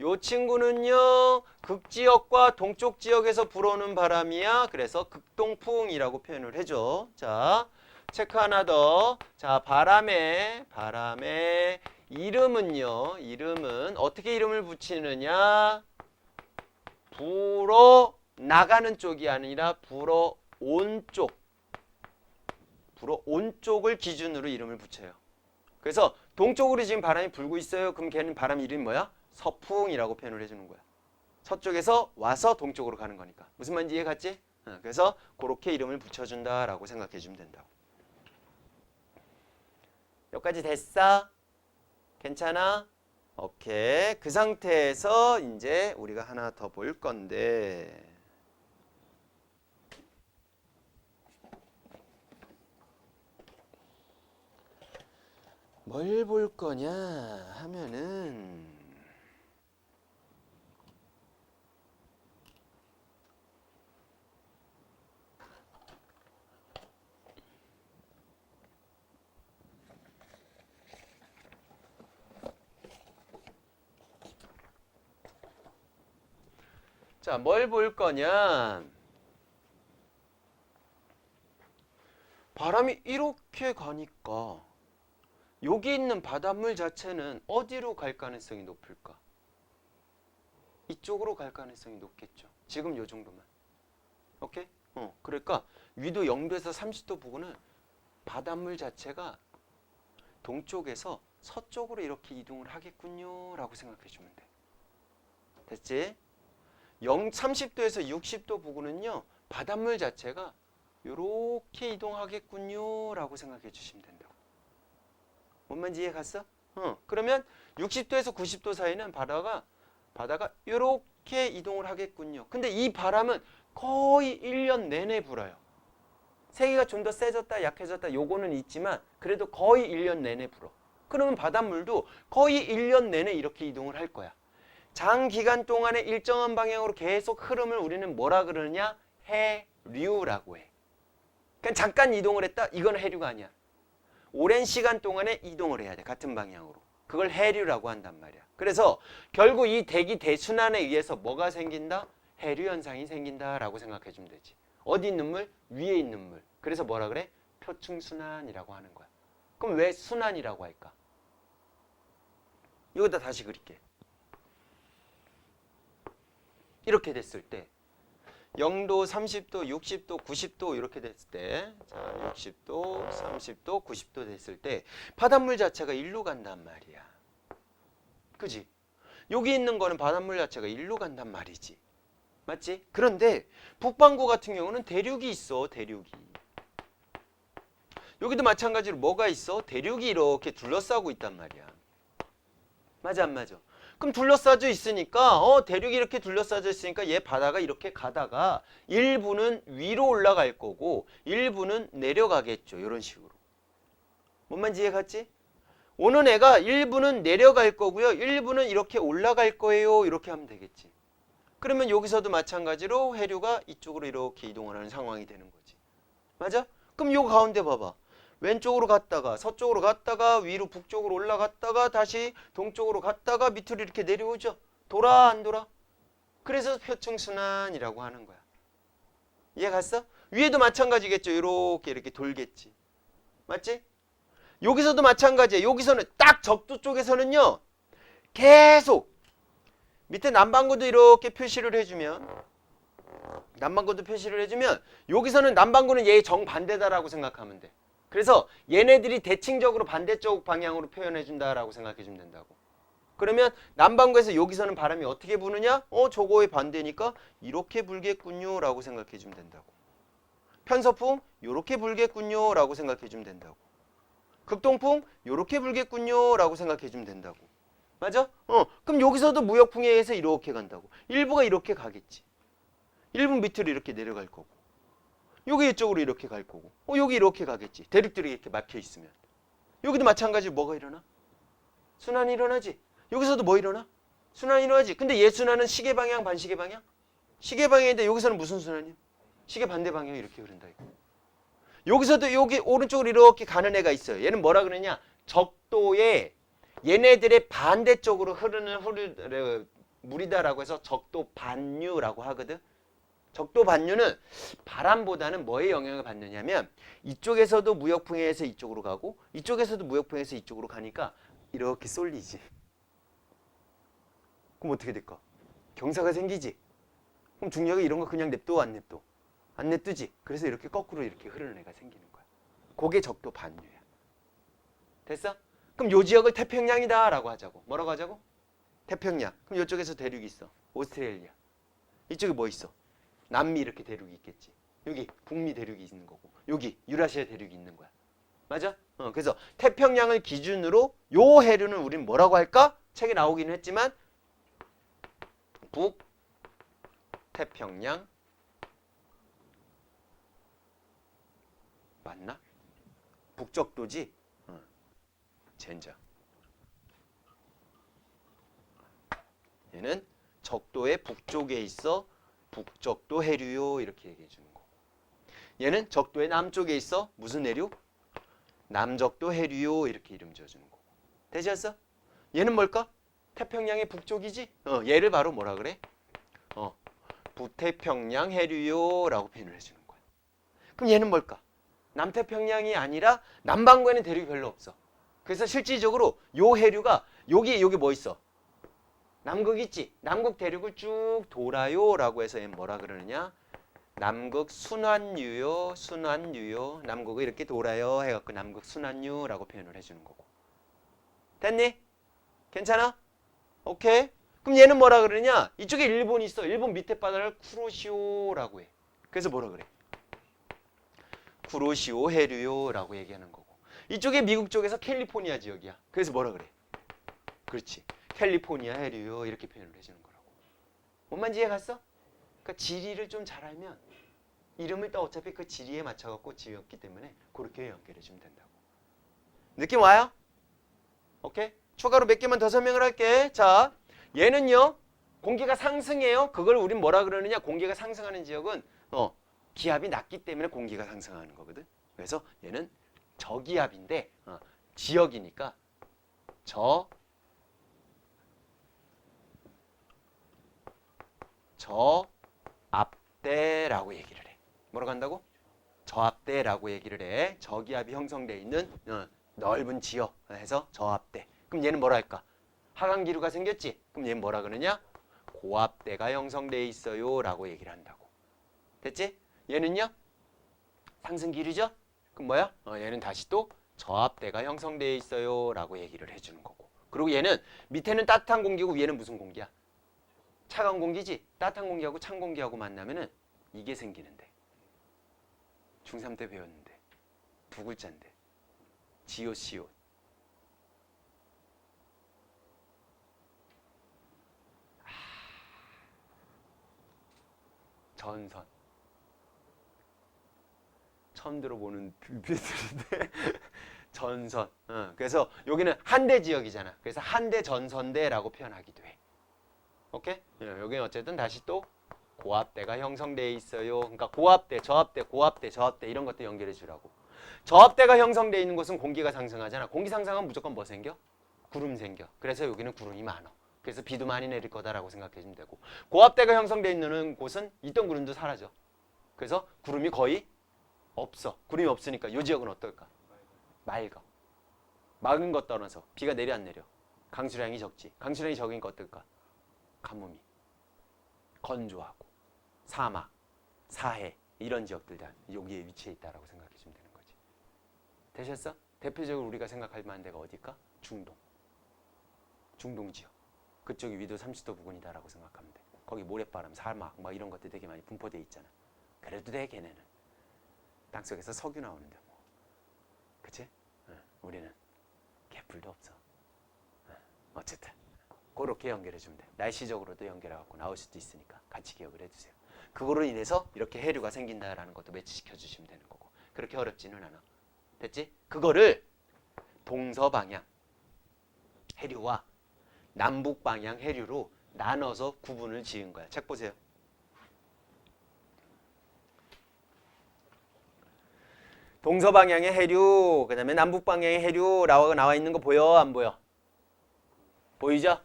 요 친구는요. 극지역과 동쪽 지역에서 불어오는 바람이야. 그래서 극동풍이라고 표현을 해줘. 자, 체크 하나 더. 자, 바람의 이름은요. 이름은 어떻게 이름을 붙이느냐. 불어 나가는 쪽이 아니라 불어 온 쪽. 불어 온 쪽을 기준으로 이름을 붙여요. 그래서 동쪽으로 지금 바람이 불고 있어요. 그럼 걔는 바람 이름이 뭐야? 서풍이라고 표현을 해주는 거야. 서쪽에서 와서 동쪽으로 가는 거니까. 무슨 말인지 이해 갔지? 그래서 그렇게 이름을 붙여준다라고 생각해 주면 된다고. 여기까지 됐어? 괜찮아? 오케이. 그 상태에서 이제 우리가 하나 더 볼 건데 뭘 볼 거냐 하면은 자, 뭘 볼 거냐 바람이 이렇게 가니까 여기 있는 바닷물 자체는 어디로 갈 가능성이 높을까? 이쪽으로 갈 가능성이 높겠죠. 지금 요 정도만. 오케이? 그러니까 위도 0도에서 30도 부근은 바닷물 자체가 동쪽에서 서쪽으로 이렇게 이동을 하겠군요 라고 생각해 주면 돼. 됐지? 30도에서 60도 부근은요. 바닷물 자체가 이렇게 이동하겠군요 라고 생각해 주시면 된다고. 뭔 말인지 이해 갔어? 그러면 60도에서 90도 사이는 바다가 이렇게 이동을 하겠군요. 근데 이 바람은 거의 1년 내내 불어요. 세기가 좀 더 세졌다 약해졌다 요거는 있지만 그래도 거의 1년 내내 불어. 그러면 바닷물도 거의 1년 내내 이렇게 이동을 할 거야. 장기간 동안에 일정한 방향으로 계속 흐름을 우리는 뭐라 그러느냐? 해류라고 해. 그러니까 잠깐 이동을 했다? 이건 해류가 아니야. 오랜 시간 동안에 이동을 해야 돼. 같은 방향으로. 그걸 해류라고 한단 말이야. 그래서 결국 이 대기 대순환에 의해서 뭐가 생긴다? 해류 현상이 생긴다라고 생각해 주면 되지. 어디 있는 물? 위에 있는 물. 그래서 뭐라 그래? 표층순환이라고 하는 거야. 그럼 왜 순환이라고 할까? 이거다 다시 그릴게. 이렇게 됐을 때 0도, 30도, 60도, 90도 이렇게 됐을 때 자, 60도, 30도, 90도 됐을 때 바닷물 자체가 일로 간단 말이야. 그지? 여기 있는 거는 바닷물 자체가 일로 간단 말이지. 맞지? 그런데 북반구 같은 경우는 대륙이 있어. 대륙이. 여기도 마찬가지로 뭐가 있어? 대륙이 이렇게 둘러싸고 있단 말이야. 맞아 안 맞아? 그럼 둘러싸져 있으니까 대륙이 이렇게 둘러싸져 있으니까 얘 바다가 이렇게 가다가 일부는 위로 올라갈 거고 일부는 내려가겠죠. 이런 식으로. 뭔 말인지 이해 갔지? 오는 애가 일부는 내려갈 거고요. 일부는 이렇게 올라갈 거예요. 이렇게 하면 되겠지. 그러면 여기서도 마찬가지로 해류가 이쪽으로 이렇게 이동을 하는 상황이 되는 거지. 맞아? 그럼 요 가운데 봐봐. 왼쪽으로 갔다가 서쪽으로 갔다가 위로 북쪽으로 올라갔다가 다시 동쪽으로 갔다가 밑으로 이렇게 내려오죠. 돌아 안 돌아? 그래서 표층순환이라고 하는 거야. 이해 갔어? 위에도 마찬가지겠죠. 이렇게 돌겠지. 맞지? 여기서도 마찬가지야. 여기서는 딱 적도 쪽에서는요. 계속 밑에 남반구도 이렇게 표시를 해주면 남반구도 표시를 해주면 여기서는 남반구는 얘의 정반대다라고 생각하면 돼. 그래서 얘네들이 대칭적으로 반대쪽 방향으로 표현해준다라고 생각해주면 된다고. 그러면 남반구에서 여기서는 바람이 어떻게 부느냐? 저거의 반대니까 이렇게 불겠군요 라고 생각해주면 된다고. 편서풍 이렇게 불겠군요 라고 생각해주면 된다고. 극동풍 이렇게 불겠군요 라고 생각해주면 된다고. 맞아? 그럼 여기서도 무역풍에 의해서 이렇게 간다고. 일부가 이렇게 가겠지. 일부 밑으로 이렇게 내려갈 거고. 여기 이쪽으로 이렇게 갈 거고. 여기 이렇게 가겠지. 대륙들이 이렇게 막혀 있으면. 여기도 마찬가지로 뭐가 일어나? 순환이 일어나지. 여기서도 뭐 일어나? 순환이 일어나지. 근데 얘 순환은 시계 방향, 반시계 방향? 시계 방향인데 여기서는 무슨 순환이야? 시계 반대 방향 이렇게 흐른다. 이거. 여기서도 여기 오른쪽으로 이렇게 가는 애가 있어요. 얘는 뭐라 그러냐? 적도에 얘네들의 반대쪽으로 흐르는 물이다라고 해서 적도 반류라고 하거든. 적도 반류는 바람보다는 뭐에 영향을 받느냐면 이쪽에서도 무역풍에 의해서 이쪽으로 가고 이쪽에서도 무역풍에 의해서 이쪽으로 가니까 이렇게 쏠리지. 그럼 어떻게 될까? 경사가 생기지. 그럼 중력이 이런 거 그냥 냅둬 안 냅둬? 안 냅두지. 그래서 이렇게 거꾸로 이렇게 흐르는 애가 생기는 거야. 그게 적도 반류야. 됐어? 그럼 요 지역을 태평양이다 라고 하자고. 뭐라고 하자고? 태평양. 그럼 이쪽에서 대륙이 있어. 오스트레일리아. 이쪽에 뭐 있어? 남미 이렇게 대륙이 있겠지. 여기 북미 대륙이 있는 거고 여기 유라시아 대륙이 있는 거야. 맞아? 그래서 태평양을 기준으로 요 해류는 우린 뭐라고 할까? 책에 나오기는 했지만 북태평양 맞나? 북적도지? 젠장. 얘는 적도의 북쪽에 있어 북적도 해류요 이렇게 얘기해 주는 거고. 얘는 적도의 남쪽에 있어 무슨 해류? 남적도 해류요 이렇게 이름 지어주는 거고. 되셨어? 얘는 뭘까? 태평양의 북쪽이지? 얘를 바로 뭐라 그래? 북태평양 해류요 라고 표현을 해주는 거야. 그럼 얘는 뭘까? 남태평양이 아니라 남반구에는 대륙이 별로 없어. 그래서 실질적으로 요 해류가 여기 뭐 있어? 남극 있지? 남극 대륙을 쭉 돌아요 라고 해서 얘는 뭐라 그러느냐? 남극 순환유요, 순환유요. 남극을 이렇게 돌아요 해갖고 남극 순환유라고 표현을 해주는 거고. 됐니? 괜찮아? 오케이? 그럼 얘는 뭐라 그러냐? 이쪽에 일본이 있어. 일본 밑에 바다를 쿠로시오라고 해. 그래서 뭐라 그래? 쿠로시오 해류요라고 얘기하는 거고. 이쪽에 미국 쪽에서 캘리포니아 지역이야. 그래서 뭐라 그래? 그렇지. 캘리포니아 해류요 이렇게 표현을 해주는 거라고. 뭔 말인지 이해 갔어? 그러니까 지리를 좀 잘 알면 이름을 또 어차피 그 지리에 맞춰갖고 지었기 때문에 그렇게 연결해주면 된다고. 느낌 와요? 오케이? 추가로 몇 개만 더 설명을 할게. 자, 얘는요. 공기가 상승해요. 그걸 우린 뭐라 그러느냐? 공기가 상승하는 지역은 기압이 낮기 때문에 공기가 상승하는 거거든. 그래서 얘는 저기압인데 지역이니까 저압대라고 얘기를 해. 뭐라고 한다고? 저압대라고 얘기를 해. 저기압이 형성돼 있는 넓은 지역 해서 저압대. 그럼 얘는 뭐라 할까? 하강기류가 생겼지? 그럼 얘는 뭐라 그러냐? 고압대가 형성돼 있어요 라고 얘기를 한다고. 됐지? 얘는요? 상승기류죠? 그럼 뭐야? 얘는 다시 또 저압대가 형성돼 있어요 라고 얘기를 해주는 거고. 그리고 얘는 밑에는 따뜻한 공기고 위에는 무슨 공기야? 차가운 공기지? 따뜻한 공기하고 찬 공기하고 만나면은 이게 생기는데. 중3 때 배웠는데. 두 글자인데. 지오시오. 전선. 처음 들어보는 표현들인데 전선. 그래서 여기는 한대 지역이잖아. 그래서 한대 전선대라고 표현하기도 해. 오케이? 여기는 어쨌든 다시 또 고압대가 형성돼 있어요. 그러니까 고압대, 저압대, 고압대, 저압대 이런 것도 연결해 주라고. 저압대가 형성돼 있는 곳은 공기가 상승하잖아. 공기 상승하면 무조건 뭐 생겨? 구름 생겨. 그래서 여기는 구름이 많아. 그래서 비도 많이 내릴 거다라고 생각해 주면 되고. 고압대가 형성돼 있는 곳은 있던 구름도 사라져. 그래서 구름이 거의 없어. 구름이 없으니까 이 지역은 어떨까? 맑아. 맑은 것 떠나서 비가 내려 안 내려? 강수량이 적지. 강수량이 적으니까 어떨까? 가뭄이. 건조하고 사막, 사해 이런 지역들 다 여기에 위치해 있다라고 생각해 주면 되는 거지. 되셨어? 대표적으로 우리가 생각할 만한 데가 어딜까? 중동. 중동 지역. 그쪽이 위도 30도 부근이다라고 생각하면 돼. 거기 모래바람, 사막 막 이런 것들 되게 많이 분포돼 있잖아. 그래도 돼 걔네는. 땅속에서 석유 나오는데 뭐. 그치? 우리는 개뿔도 없어. 어쨌든 그렇게 연결해주면 돼. 날씨적으로도 연결해갖고 나올 수도 있으니까 같이 기억을 해두세요. 그거로 인해서 이렇게 해류가 생긴다라는 것도 매치시켜 주시면 되는 거고. 그렇게 어렵지는 않아. 됐지? 그거를 동서방향 해류와 남북방향 해류로 나눠서 구분을 지은 거야. 책 보세요. 동서방향의 해류, 그 다음에 남북방향의 해류라고 나와 있는 거 보여? 안 보여? 보이죠?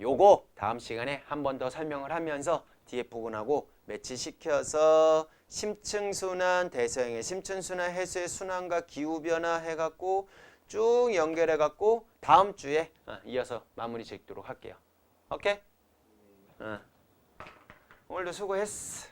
요거 다음 시간에 한 번 더 설명을 하면서 뒤에 부분하고 매치시켜서 심층순환, 대서양의 심층순환, 해수의 순환과 기후변화 해갖고 쭉 연결해갖고 다음 주에 이어서 마무리 짓도록 할게요. 오케이? 오늘도 수고했어.